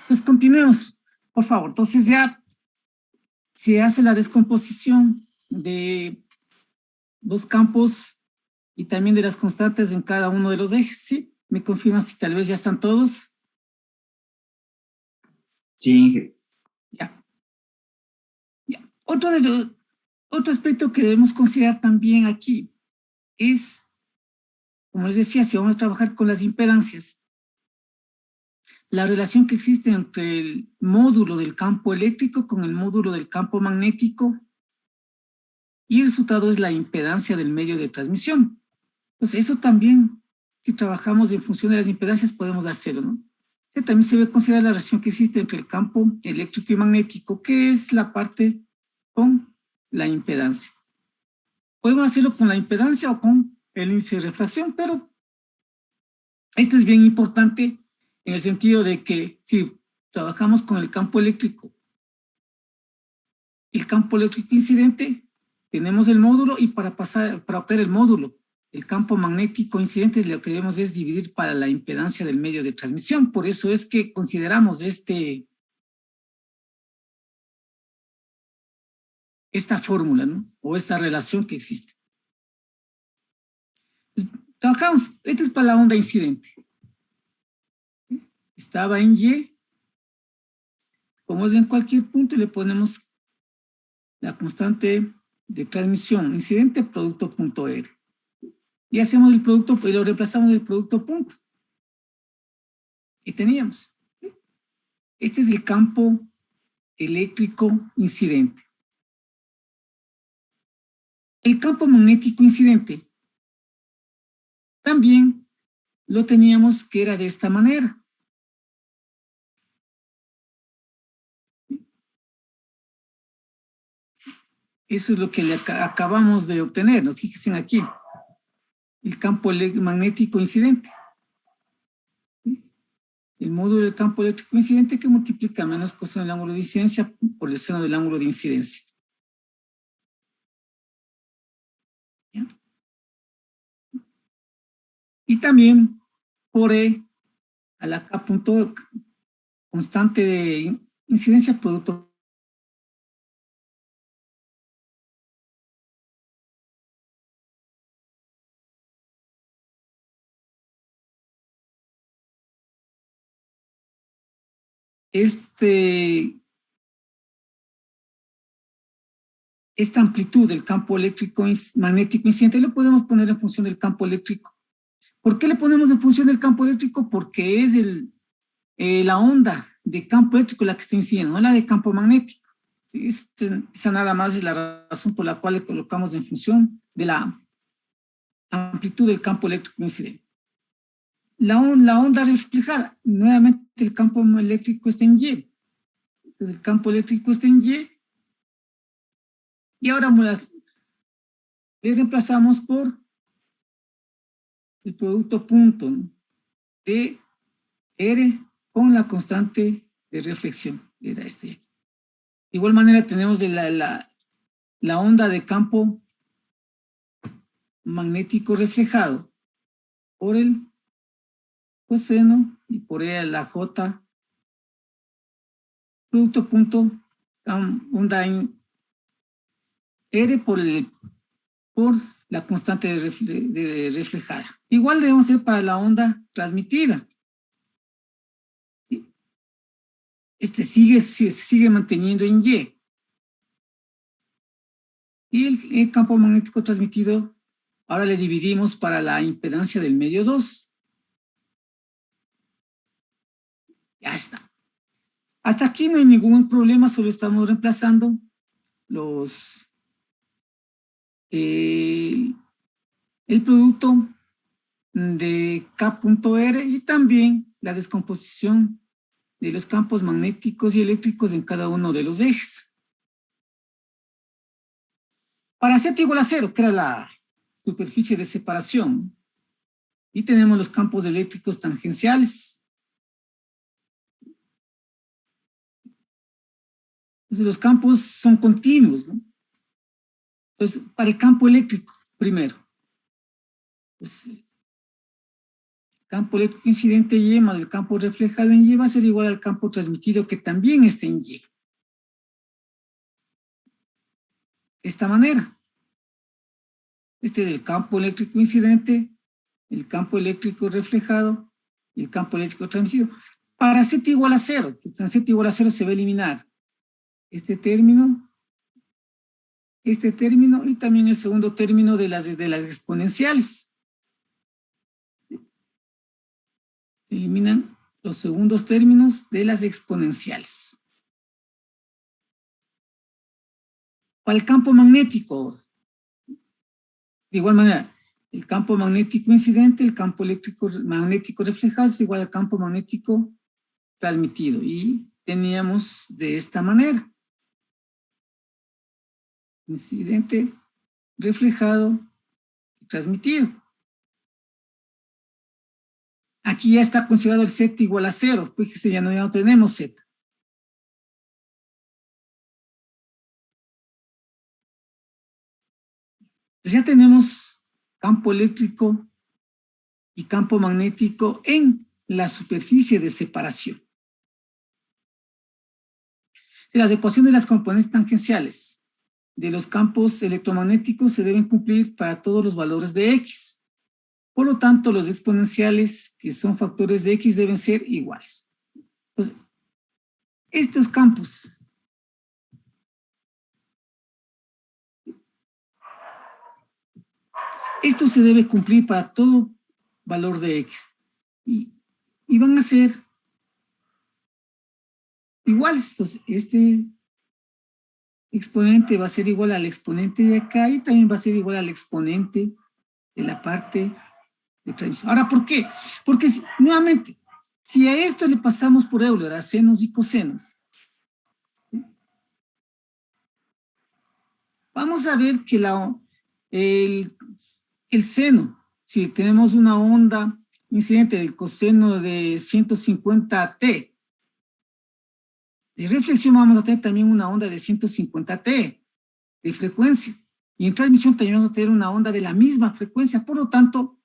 Pues continuemos, por favor. Entonces ya se hace la descomposición de los campos y también de las constantes en cada uno de los ejes, ¿sí? ¿Me confirmas si tal vez ya están todos?
Sí.
Ya. Ya. Otro aspecto que debemos considerar también aquí es, como les decía, si vamos a trabajar con las impedancias, la relación que existe entre el módulo del campo eléctrico con el módulo del campo magnético, y el resultado es la impedancia del medio de transmisión. Pues eso también, si trabajamos en función de las impedancias, podemos hacerlo, ¿no? También se debe considerar la relación que existe entre el campo eléctrico y magnético, que es la parte con la impedancia. Podemos hacerlo con la impedancia o con el índice de refracción, pero esto es bien importante en el sentido de que si trabajamos con el campo eléctrico incidente, tenemos el módulo, y para obtener el módulo, el campo magnético incidente, lo que debemos es dividir para la impedancia del medio de transmisión. Por eso es que consideramos esta fórmula, ¿no? O esta relación que existe. Pues, trabajamos, esta es para la onda incidente. Estaba en Y, como es en cualquier punto, y le ponemos la constante de transmisión incidente producto punto R. Y hacemos el producto, y lo reemplazamos del producto punto. Y teníamos. Este es el campo eléctrico incidente. El campo magnético incidente también lo teníamos que era de esta manera. Eso es lo que acabamos de obtener, ¿no? Fíjense aquí. El campo magnético incidente. El módulo del campo eléctrico incidente que multiplica menos coseno del ángulo de incidencia por el seno del ángulo de incidencia. ¿Ya? Y también por E a la K punto constante de incidencia producto. Esta amplitud del campo eléctrico magnético incidente lo podemos poner en función del campo eléctrico. ¿Por qué le ponemos en función del campo eléctrico? Porque es la onda de campo eléctrico la que está incidiendo, no la de campo magnético. Esa nada más es la razón por la cual le colocamos en función de la amplitud del campo eléctrico incidente. La onda reflejada, nuevamente el campo eléctrico está en Y. Entonces el campo eléctrico está en Y. Y ahora le reemplazamos por el producto punto, ¿no? De R con la constante de reflexión. Era este. De igual manera tenemos la onda de campo magnético reflejado por el coseno y por la J producto punto onda en R por la constante de reflejada. Igual debemos hacer para la onda transmitida. Sigue manteniendo en Y. Y el campo magnético transmitido, ahora le dividimos para la impedancia del medio 2. Ya está. Hasta aquí no hay ningún problema, solo estamos reemplazando el producto de K.R y también la descomposición de los campos magnéticos y eléctricos en cada uno de los ejes. Para Z igual a 0, que era la superficie de separación, y tenemos los campos eléctricos tangenciales. Entonces los campos son continuos, ¿no? Entonces, para el campo eléctrico, primero. Entonces, campo eléctrico incidente Y más el campo reflejado en Y va a ser igual al campo transmitido que también está en Y. De esta manera. Este es el campo eléctrico incidente, el campo eléctrico reflejado y el campo eléctrico transmitido. Para Z igual a 0, Z igual a 0 se va a eliminar este término y también el segundo término de las exponenciales. Se eliminan los segundos términos de las exponenciales. Para el campo magnético, de igual manera, el campo magnético incidente, el campo eléctrico magnético reflejado es igual al campo magnético transmitido. Y teníamos de esta manera. Incidente, reflejado y transmitido. Aquí ya está considerado el Z igual a 0. Fíjese, ya no tenemos Z. Pues ya tenemos campo eléctrico y campo magnético en la superficie de separación. Las ecuaciones de las componentes tangenciales de los campos electromagnéticos se deben cumplir para todos los valores de X. Por lo tanto, los exponenciales, que son factores de X, deben ser iguales. Entonces, estos campos esto se debe cumplir para todo valor de X. Y van a ser iguales. Entonces, este exponente va a ser igual al exponente de acá y también va a ser igual al exponente de la parte de transmisión. Ahora, ¿por qué? Porque, nuevamente, si a esto le pasamos por Euler a senos y cosenos, vamos a ver que el seno, si tenemos una onda incidente del coseno de 150t, de reflexión vamos a tener también una onda de 150t de frecuencia. Y en transmisión también vamos a tener una onda de la misma frecuencia. Por lo tanto,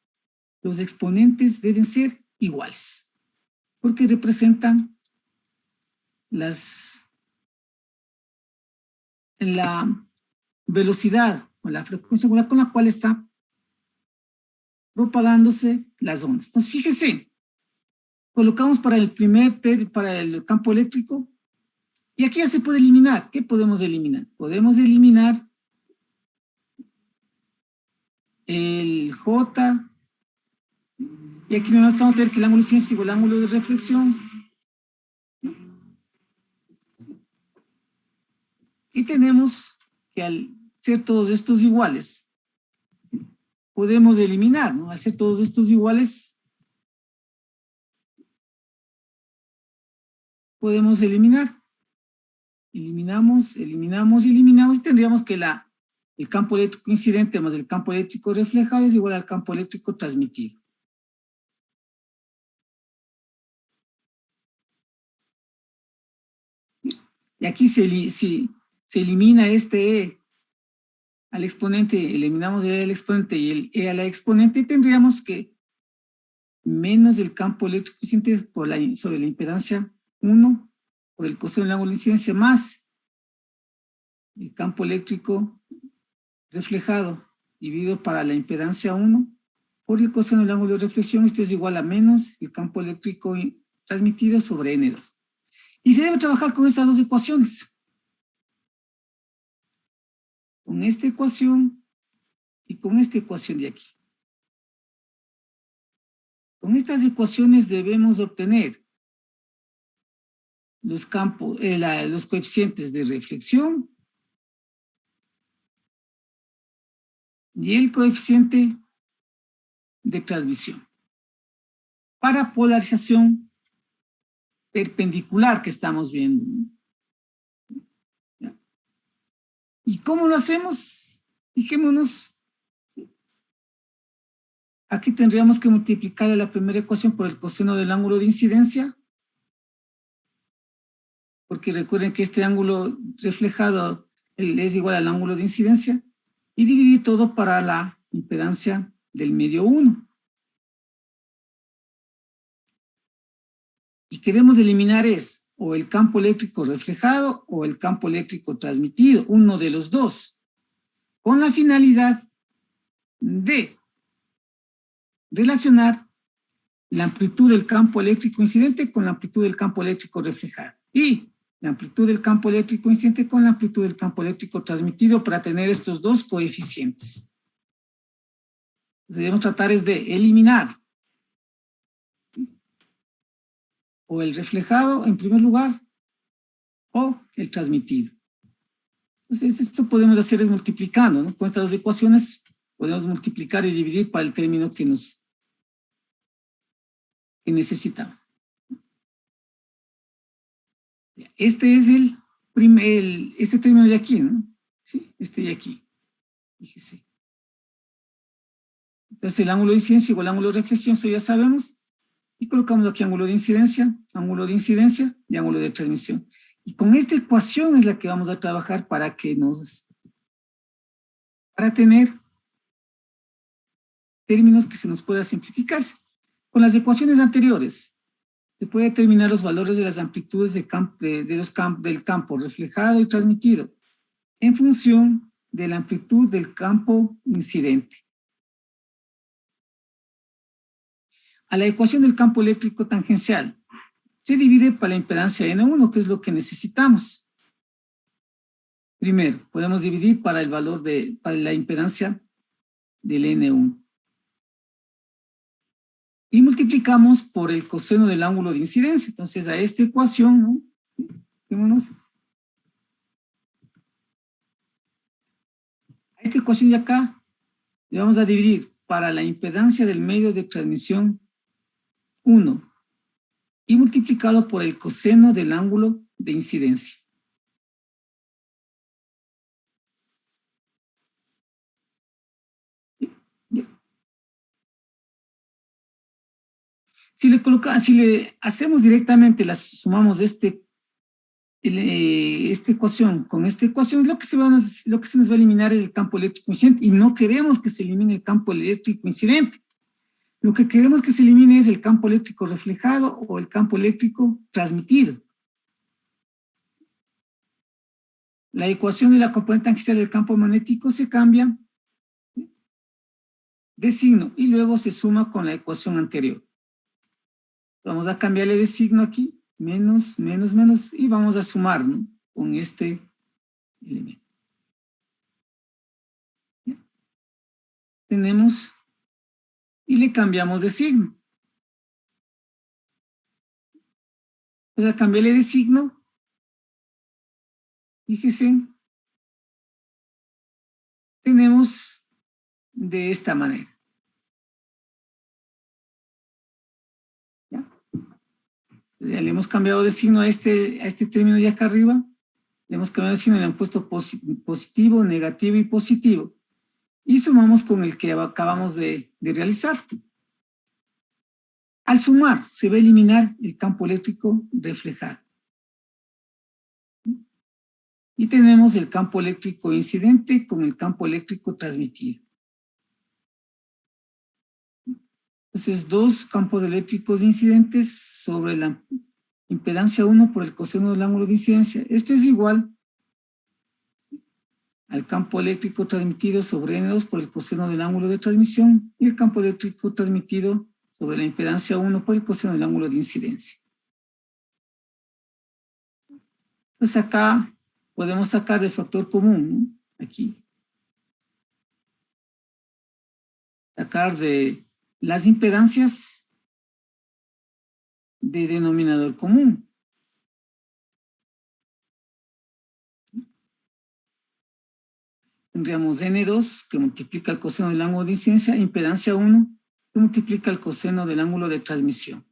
los exponentes deben ser iguales, porque representan la velocidad o la frecuencia con la cual está propagándose las ondas. Entonces, fíjese, colocamos para el campo eléctrico, y aquí ya se puede eliminar. ¿Qué podemos eliminar? Podemos eliminar el J, y aquí vamos a tener que el ángulo de incidencia es igual al ángulo de reflexión. Y tenemos que al ser todos estos iguales, podemos eliminar, ¿no? Al ser todos estos iguales, podemos eliminar. Eliminamos, y tendríamos que el campo eléctrico incidente más el campo eléctrico reflejado es igual al campo eléctrico transmitido. Y aquí se elimina este E al exponente, eliminamos el E al exponente y el E a la exponente, y tendríamos que menos el campo eléctrico incidente sobre la impedancia 1 por el coseno del ángulo de incidencia más el campo eléctrico reflejado dividido para la impedancia 1 por el coseno del ángulo de reflexión. Esto es igual a menos el campo eléctrico transmitido sobre N2. Y se debe trabajar con estas dos ecuaciones. Con esta ecuación y con esta ecuación de aquí. Con estas ecuaciones debemos obtener los coeficientes de reflexión y el coeficiente de transmisión para polarización perpendicular que estamos viendo. ¿Y cómo lo hacemos? Fijémonos. Aquí tendríamos que multiplicar la primera ecuación por el coseno del ángulo de incidencia, porque recuerden que este ángulo reflejado es igual al ángulo de incidencia, y dividir todo para la impedancia del medio 1. queremos eliminar es o el campo eléctrico reflejado o el campo eléctrico transmitido, uno de los dos, con la finalidad de relacionar la amplitud del campo eléctrico incidente con la amplitud del campo eléctrico reflejado y la amplitud del campo eléctrico incidente con la amplitud del campo eléctrico transmitido para tener estos dos coeficientes. Debemos tratar es de eliminar o el reflejado en primer lugar o el transmitido. Entonces, esto podemos hacer es multiplicando, ¿no? Con estas dos ecuaciones podemos multiplicar y dividir para el término que necesitamos. Este es este término de aquí, ¿no? Sí, este de aquí. Fíjese. Entonces, el ángulo de incidencia igual al ángulo de reflexión, eso ya sabemos. Y colocamos aquí ángulo de incidencia y ángulo de transmisión. Y con esta ecuación es la que vamos a trabajar para tener términos que se nos pueda simplificarse. Con las ecuaciones anteriores, se puede determinar los valores de las amplitudes del campo reflejado y transmitido en función de la amplitud del campo incidente. A la ecuación del campo eléctrico tangencial se divide para la impedancia N1, que es lo que necesitamos. Primero, podemos dividir para la impedancia del N1. Y multiplicamos por el coseno del ángulo de incidencia. Entonces, a esta ecuación, ¿no? A esta ecuación de acá, le vamos a dividir para la impedancia del medio de transmisión 1 y multiplicado por el coseno del ángulo de incidencia. Si le hacemos directamente, sumamos esta ecuación con esta ecuación, lo que se nos va a eliminar es el campo eléctrico incidente y no queremos que se elimine el campo eléctrico incidente. Lo que queremos que se elimine es el campo eléctrico reflejado o el campo eléctrico transmitido. La ecuación de la componente tangencial del campo magnético se cambia de signo y luego se suma con la ecuación anterior. Vamos a cambiarle de signo aquí, menos, menos, menos, y vamos a sumar, ¿no? Con este elemento. ¿Ya? Tenemos, y le cambiamos de signo. Pues al cambiarle de signo, fíjense, tenemos de esta manera. Ya le hemos cambiado de signo a este término de acá arriba, le hemos cambiado de signo, le hemos puesto positivo, negativo y positivo, y sumamos con el que acabamos de realizar. Al sumar, se va a eliminar el campo eléctrico reflejado. Y tenemos el campo eléctrico incidente con el campo eléctrico transmitido. Entonces, dos campos eléctricos incidentes sobre la impedancia 1 por el coseno del ángulo de incidencia. Esto es igual al campo eléctrico transmitido sobre N2 por el coseno del ángulo de transmisión y el campo eléctrico transmitido sobre la impedancia 1 por el coseno del ángulo de incidencia. Entonces acá podemos sacar el factor común, ¿no? Aquí. Sacar de las impedancias de denominador común. Tendríamos N2 que multiplica el coseno del ángulo de incidencia, impedancia 1 que multiplica el coseno del ángulo de transmisión.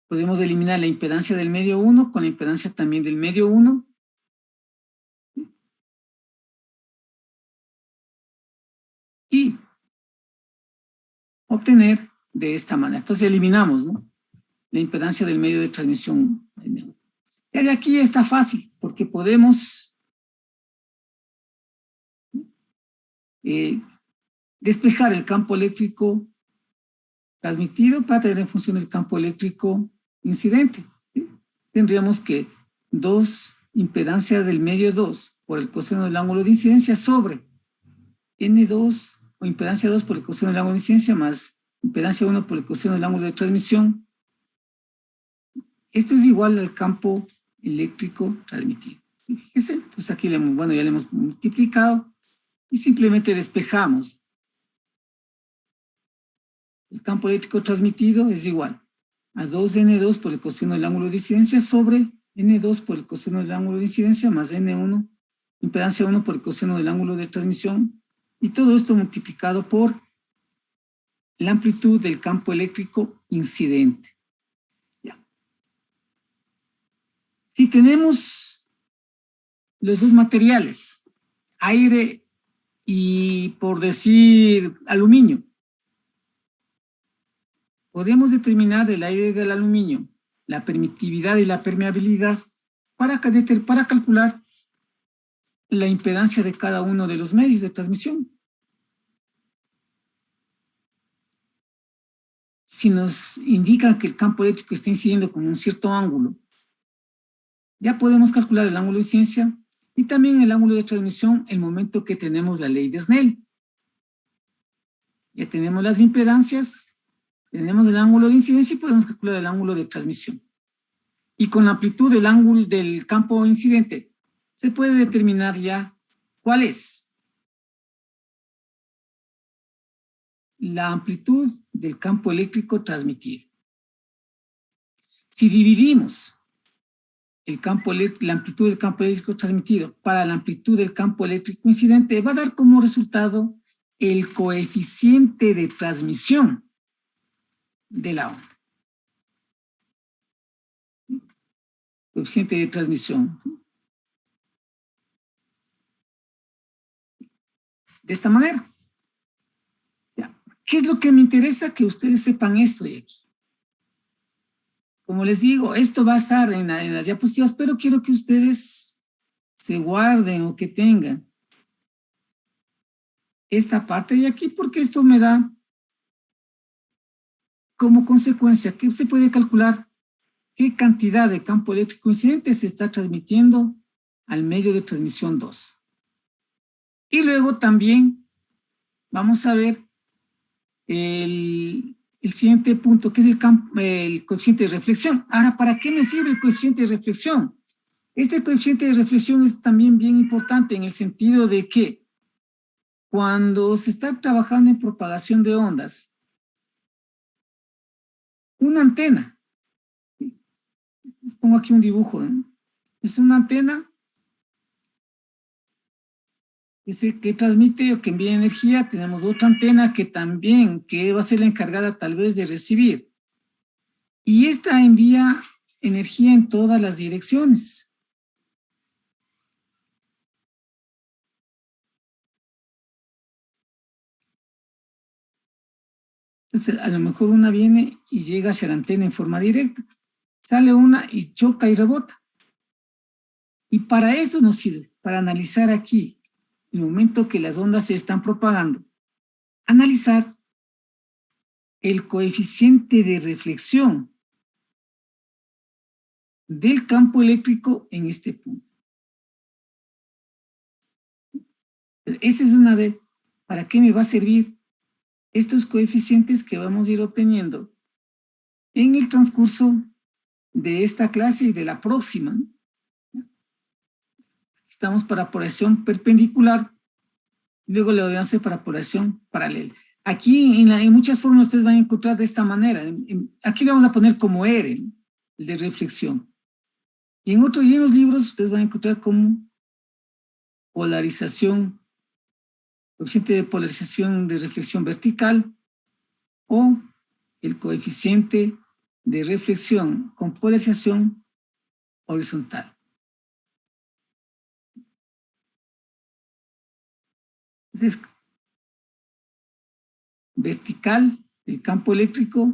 Podemos eliminar la impedancia del medio 1 con la impedancia también del medio 1. Y obtener de esta manera. Entonces eliminamos, ¿no? La impedancia del medio de transmisión. Ya de aquí está fácil, porque podemos despejar el campo eléctrico transmitido para tener en función el campo eléctrico incidente. ¿Sí? Tendríamos que 2 impedancia del medio 2 por el coseno del ángulo de incidencia sobre N2 o impedancia 2 por el coseno del ángulo de incidencia más impedancia 1 por el coseno del ángulo de transmisión. Esto es igual al campo eléctrico transmitido. Fíjense, entonces aquí ya le hemos multiplicado y simplemente despejamos. El campo eléctrico transmitido es igual a 2N2 por el coseno del ángulo de incidencia sobre N2 por el coseno del ángulo de incidencia más N1, impedancia 1 por el coseno del ángulo de transmisión, y todo esto multiplicado por la amplitud del campo eléctrico incidente. Ya. Si tenemos los dos materiales, aire y, por decir, aluminio, podemos determinar del aire y del aluminio la permitividad y la permeabilidad para calcular la impedancia de cada uno de los medios de transmisión. Si nos indican que el campo eléctrico está incidiendo con un cierto ángulo, ya podemos calcular el ángulo de incidencia y también el ángulo de transmisión el momento que tenemos la ley de Snell. Ya tenemos las impedancias, tenemos el ángulo de incidencia y podemos calcular el ángulo de transmisión. Y con la amplitud del ángulo del campo incidente se puede determinar ya cuál es la amplitud del campo eléctrico transmitido. Si dividimos la amplitud del campo eléctrico transmitido para la amplitud del campo eléctrico incidente, va a dar como resultado el coeficiente de transmisión de la onda. Coeficiente de transmisión. De esta manera. Ya. ¿Qué es lo que me interesa? Que ustedes sepan esto de aquí. Como les digo, esto va a estar en las diapositivas, pero quiero que ustedes se guarden o que tengan esta parte de aquí, porque esto me da como consecuencia que se puede calcular qué cantidad de campo eléctrico incidente se está transmitiendo al medio de transmisión 2. Y luego también vamos a ver el siguiente punto, que es el coeficiente de reflexión. Ahora, ¿para qué me sirve el coeficiente de reflexión? Este coeficiente de reflexión es también bien importante en el sentido de que cuando se está trabajando en propagación de ondas, una antena, pongo aquí un dibujo, ¿no? Es una antena que transmite o que envía energía. Tenemos otra antena que también, que va a ser la encargada tal vez de recibir. Y esta envía energía en todas las direcciones. Entonces, a lo mejor una viene y llega hacia la antena en forma directa. Sale una y choca y rebota. Y para esto nos sirve, para analizar aquí, el momento que las ondas se están propagando, analizar el coeficiente de reflexión del campo eléctrico en este punto. Esa es una de, ¿para qué me va a servir estos coeficientes que vamos a ir obteniendo en el transcurso de esta clase y de la próxima? Estamos para polaridad perpendicular, luego le voy a hacer para polaridad paralela. Aquí en muchas formas ustedes van a encontrar de esta manera. Aquí le vamos a poner como R, ¿no? El de reflexión. Y en los libros ustedes van a encontrar como polarización, coeficiente de polarización de reflexión vertical, o el coeficiente de reflexión con polarización horizontal. Entonces, vertical del campo eléctrico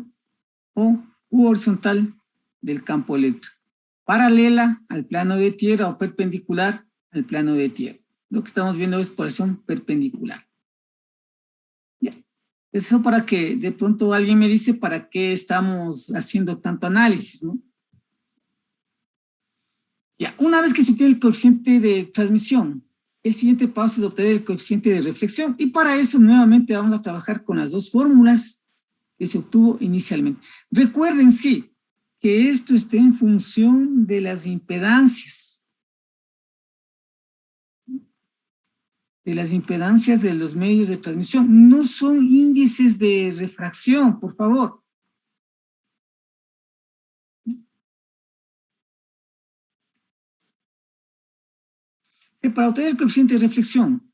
o horizontal del campo eléctrico. Paralela al plano de tierra o perpendicular al plano de tierra. Lo que estamos viendo es polarización perpendicular. Ya. Eso para que de pronto alguien me dice para qué estamos haciendo tanto análisis, ¿no? Ya, una vez que se obtiene el coeficiente de transmisión, el siguiente paso es obtener el coeficiente de reflexión y para eso nuevamente vamos a trabajar con las dos fórmulas que se obtuvo inicialmente. Recuerden, sí, que esto está en función de las impedancias. De las impedancias de los medios de transmisión. No son índices de refracción, por favor. Para obtener el coeficiente de reflexión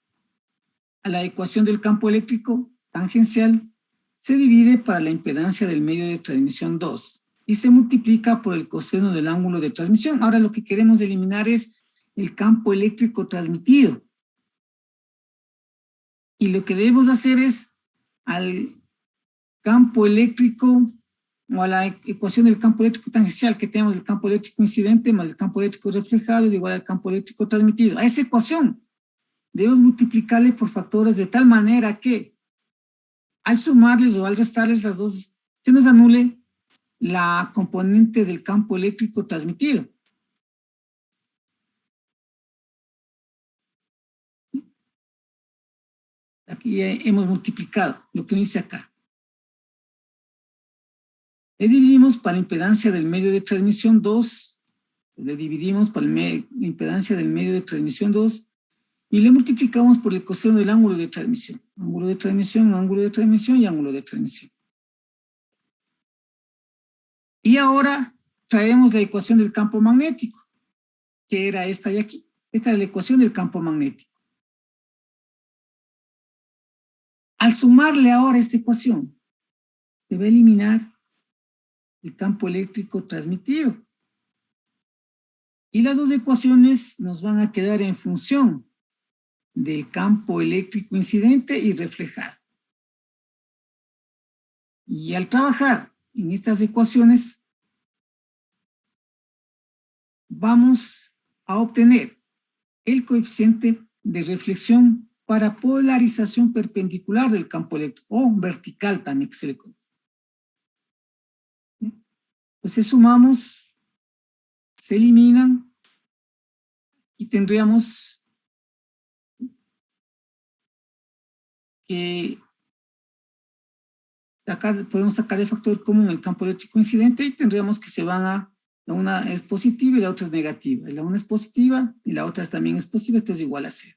a la ecuación del campo eléctrico tangencial, se divide para la impedancia del medio de transmisión 2 y se multiplica por el coseno del ángulo de transmisión. Ahora lo que queremos eliminar es el campo eléctrico transmitido. Y lo que debemos hacer es al campo eléctrico o a la ecuación del campo eléctrico tangencial que tenemos, el campo eléctrico incidente más el campo eléctrico reflejado es igual al campo eléctrico transmitido. A esa ecuación debemos multiplicarle por factores de tal manera que al sumarles o al restarles las dos, se nos anule la componente del campo eléctrico transmitido. Aquí hemos multiplicado lo que dice acá. Le dividimos para la impedancia del medio de transmisión 2, le dividimos para la impedancia del medio de transmisión 2 y le multiplicamos por el coseno del ángulo de transmisión. Ángulo de transmisión, ángulo de transmisión y ángulo de transmisión. Y ahora traemos la ecuación del campo magnético, que era esta de aquí. Esta es la ecuación del campo magnético. Al sumarle ahora esta ecuación, se va a eliminar el campo eléctrico transmitido. Y las dos ecuaciones nos van a quedar en función del campo eléctrico incidente y reflejado. Y al trabajar en estas ecuaciones, vamos a obtener el coeficiente de reflexión para polarización perpendicular del campo eléctrico, o vertical también que se le conoce. Entonces sumamos, se eliminan y tendríamos que podemos sacar el factor común el campo eléctrico incidente y tendríamos que se van a, la una es positiva y la otra es negativa. La una es positiva y la otra también es positiva, entonces es igual a 0.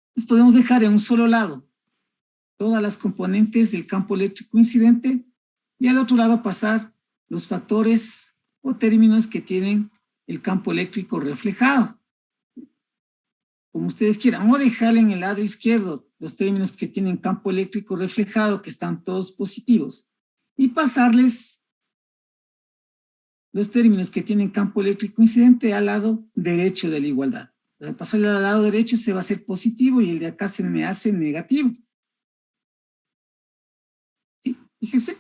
Entonces podemos dejar en un solo lado todas las componentes del campo eléctrico incidente y al otro lado pasar los factores o términos que tienen el campo eléctrico reflejado. Como ustedes quieran, o dejarle en el lado izquierdo los términos que tienen campo eléctrico reflejado, que están todos positivos, y pasarles los términos que tienen campo eléctrico incidente al lado derecho de la igualdad. Al pasarle al lado derecho se va a hacer positivo y el de acá se me hace negativo. ¿Sí? Fíjense.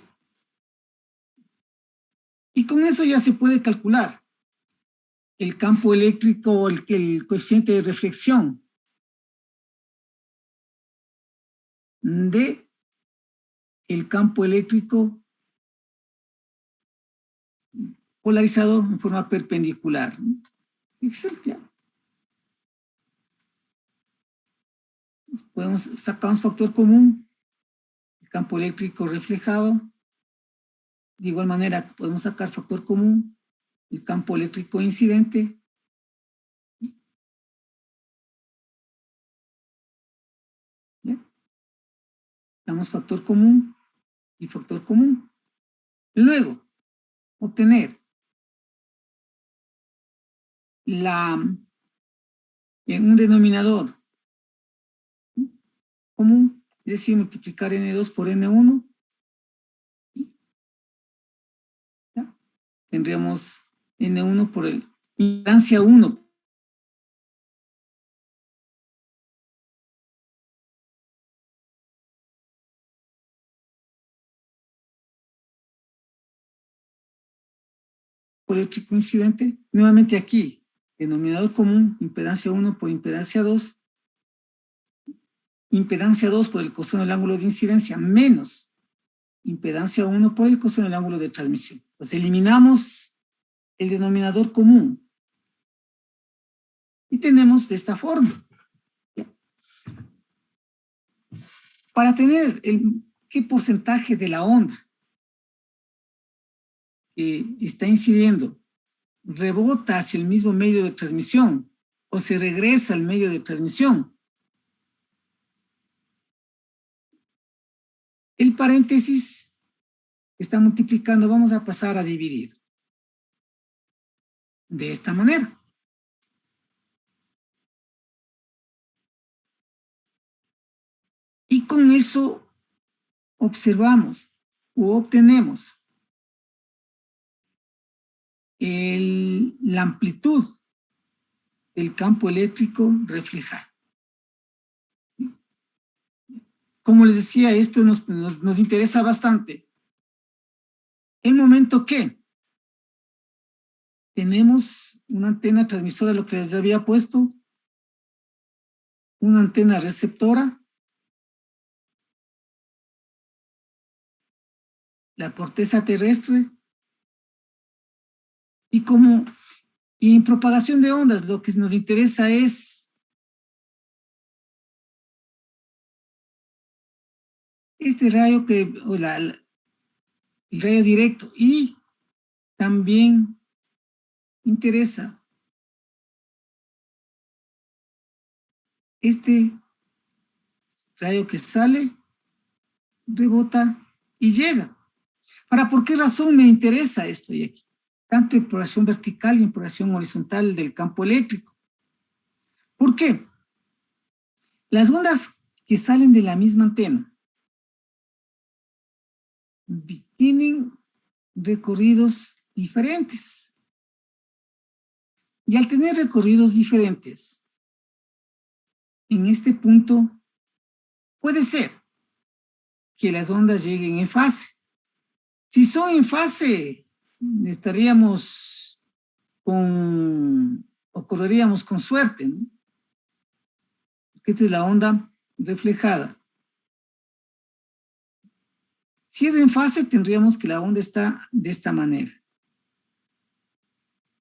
Y con eso ya se puede calcular el campo eléctrico, el coeficiente de reflexión de el campo eléctrico polarizado en forma perpendicular. Sacamos factor común, el campo eléctrico reflejado. De igual manera, podemos sacar factor común, el campo eléctrico incidente. ¿Ya? Damos factor común y factor común. Luego, obtener en un denominador común, es decir, multiplicar N2 por N1. ¿Ya? Tendríamos N1 por el impedancia 1. Eléctrico incidente, nuevamente aquí, denominador común, impedancia 1 por impedancia 2, impedancia 2 por el coseno del ángulo de incidencia menos impedancia 1 por el coseno del ángulo de transmisión. Pues eliminamos el denominador común y tenemos de esta forma. Para tener qué porcentaje de la onda que está incidiendo rebota hacia el mismo medio de transmisión o se regresa al medio de transmisión, el paréntesis está multiplicando, vamos a pasar a dividir de esta manera. Y con eso observamos o obtenemos la amplitud del campo eléctrico reflejado. Como les decía, esto nos interesa bastante. El momento que tenemos una antena transmisora, lo que les había puesto, una antena receptora, la corteza terrestre, y en propagación de ondas, lo que nos interesa es este rayo el rayo directo, y también interesa este rayo que sale, rebota y llega. ¿Por qué razón me interesa esto de aquí? Tanto en propagación vertical y en propagación horizontal del campo eléctrico. ¿Por qué? Las ondas que salen de la misma antena tienen recorridos diferentes. Y al tener recorridos diferentes, en este punto puede ser que las ondas lleguen en fase. Si son en fase, correríamos con suerte, ¿no? Porque esta es la onda reflejada. Si es en fase, tendríamos que la onda está de esta manera.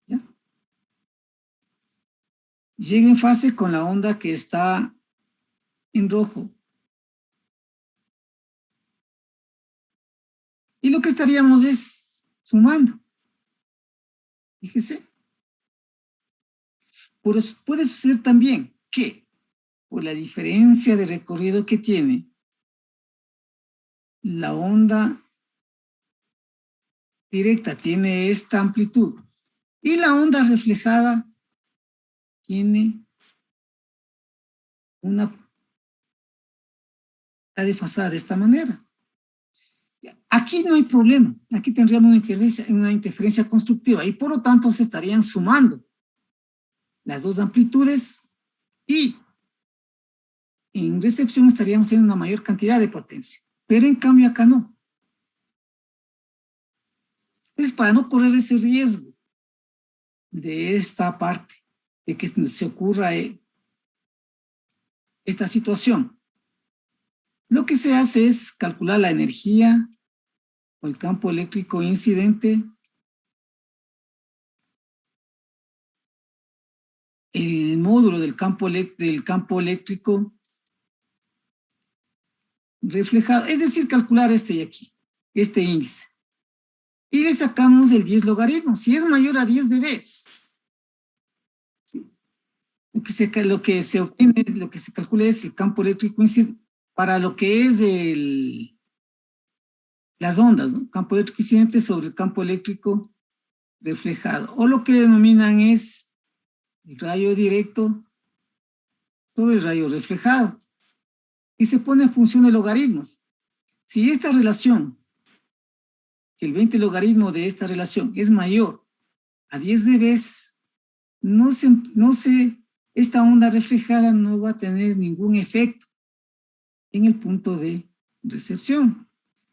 ¿Ya? Llega en fase con la onda que está en rojo. Y lo que estaríamos es sumando. Fíjese. Puede suceder también que por la diferencia de recorrido que tiene, la onda directa tiene esta amplitud y la onda reflejada tiene está desfasada de esta manera. Aquí no hay problema, aquí tendríamos una interferencia constructiva y por lo tanto se estarían sumando las dos amplitudes y en recepción estaríamos teniendo una mayor cantidad de potencia, pero en cambio acá no. Es para no correr ese riesgo de esta parte, de que se ocurra esta situación. Lo que se hace es calcular la energía o el campo eléctrico incidente, el módulo del campo eléctrico reflejado, es decir, calcular este de aquí, este índice. Y le sacamos el 10 logaritmo. Si es mayor a 10 dB, ¿sí? Lo que se obtiene, lo que se calcula es el campo eléctrico incidente para lo que es las ondas, ¿no? Campo eléctrico incidente sobre el campo eléctrico reflejado. O lo que denominan es el rayo directo sobre el rayo reflejado. Y se pone en función de logaritmos. Si esta relación, el 20 logaritmo de esta relación es mayor a 10 dB, esta onda reflejada no va a tener ningún efecto en el punto de recepción.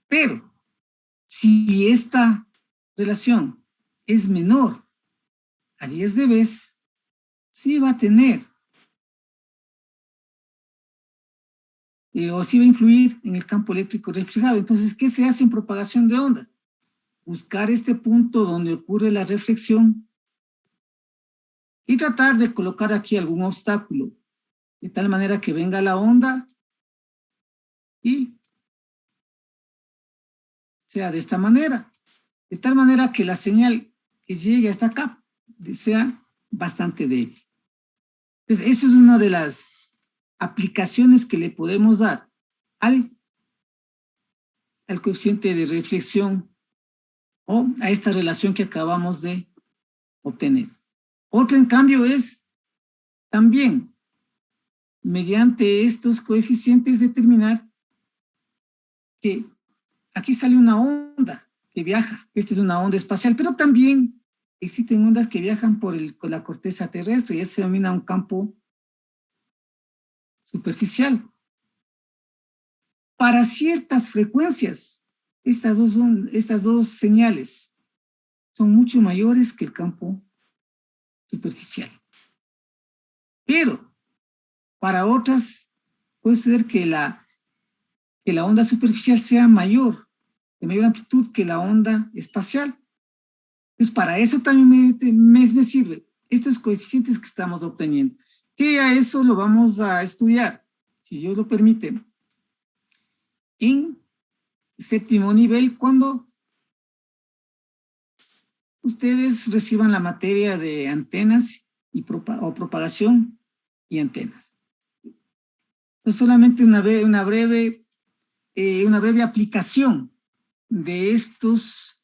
Pero si esta relación es menor a 10 dB, sí va a tener o sí va a influir en el campo eléctrico reflejado. Entonces, ¿qué se hace en propagación de ondas? Buscar este punto donde ocurre la reflexión y tratar de colocar aquí algún obstáculo, de tal manera que venga la onda y sea de esta manera, de tal manera que la señal que llegue hasta acá sea bastante débil. Entonces, esa es una de las aplicaciones que le podemos dar al coeficiente de reflexión o a esta relación que acabamos de obtener. Otra, en cambio, es también mediante estos coeficientes determinar que aquí sale una onda que viaja. Esta es una onda espacial, pero también existen ondas que viajan por la corteza terrestre y eso se denomina un campo superficial. Para ciertas frecuencias, estas dos señales son mucho mayores que el campo superficial. Pero para otras puede ser que la onda superficial sea mayor, de mayor amplitud que la onda espacial. Entonces, para eso también me sirve estos coeficientes que estamos obteniendo. Que a eso lo vamos a estudiar, si Dios lo permite, en séptimo nivel, cuando ustedes reciban la materia de antenas o propagación y antenas. Entonces, solamente una breve aplicación de estos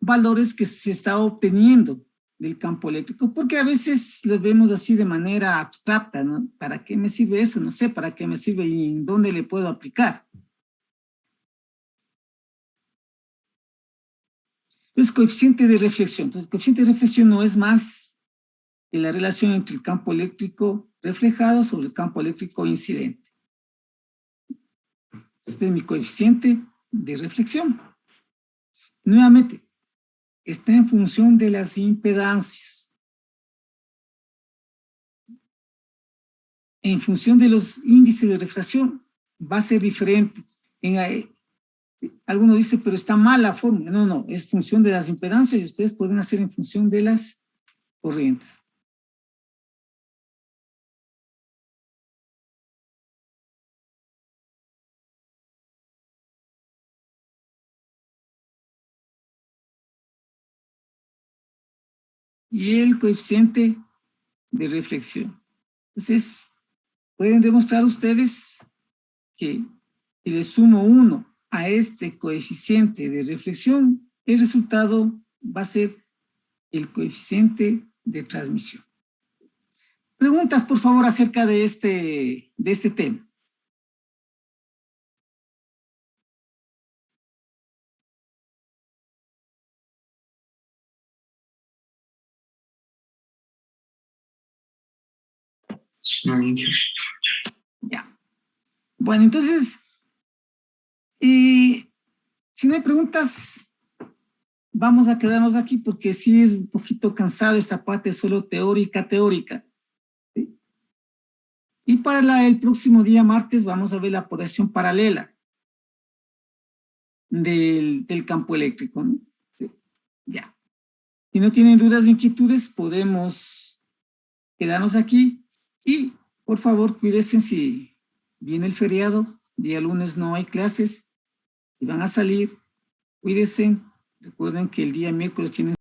valores que se está obteniendo del campo eléctrico, porque a veces lo vemos así de manera abstracta, ¿no? ¿Para qué me sirve eso? No sé para qué me sirve y en dónde le puedo aplicar. Entonces, coeficiente de reflexión. Entonces, el coeficiente de reflexión no es más que la relación entre el campo eléctrico reflejado sobre el campo eléctrico incidente. Este es mi coeficiente de reflexión. Nuevamente, está en función de las impedancias. En función de los índices de refracción, va a ser diferente. Alguno dice, pero está mal la fórmula. No, no, es función de las impedancias y ustedes pueden hacer en función de las corrientes. Y el coeficiente de reflexión. Entonces, pueden demostrar ustedes que si le sumo 1 a este coeficiente de reflexión, el resultado va a ser el coeficiente de transmisión. Preguntas, por favor, acerca de este tema. Ya. Bueno, entonces, si no hay preguntas, vamos a quedarnos aquí porque sí es un poquito cansado esta parte solo teórica. ¿Sí? Y para el próximo día martes vamos a ver la operación paralela del campo eléctrico, ¿no? ¿Sí? Ya. Si no tienen dudas o inquietudes, podemos quedarnos aquí y por favor cuídense si viene el feriado, día lunes no hay clases y van a salir, cuídense, recuerden que el día miércoles tienen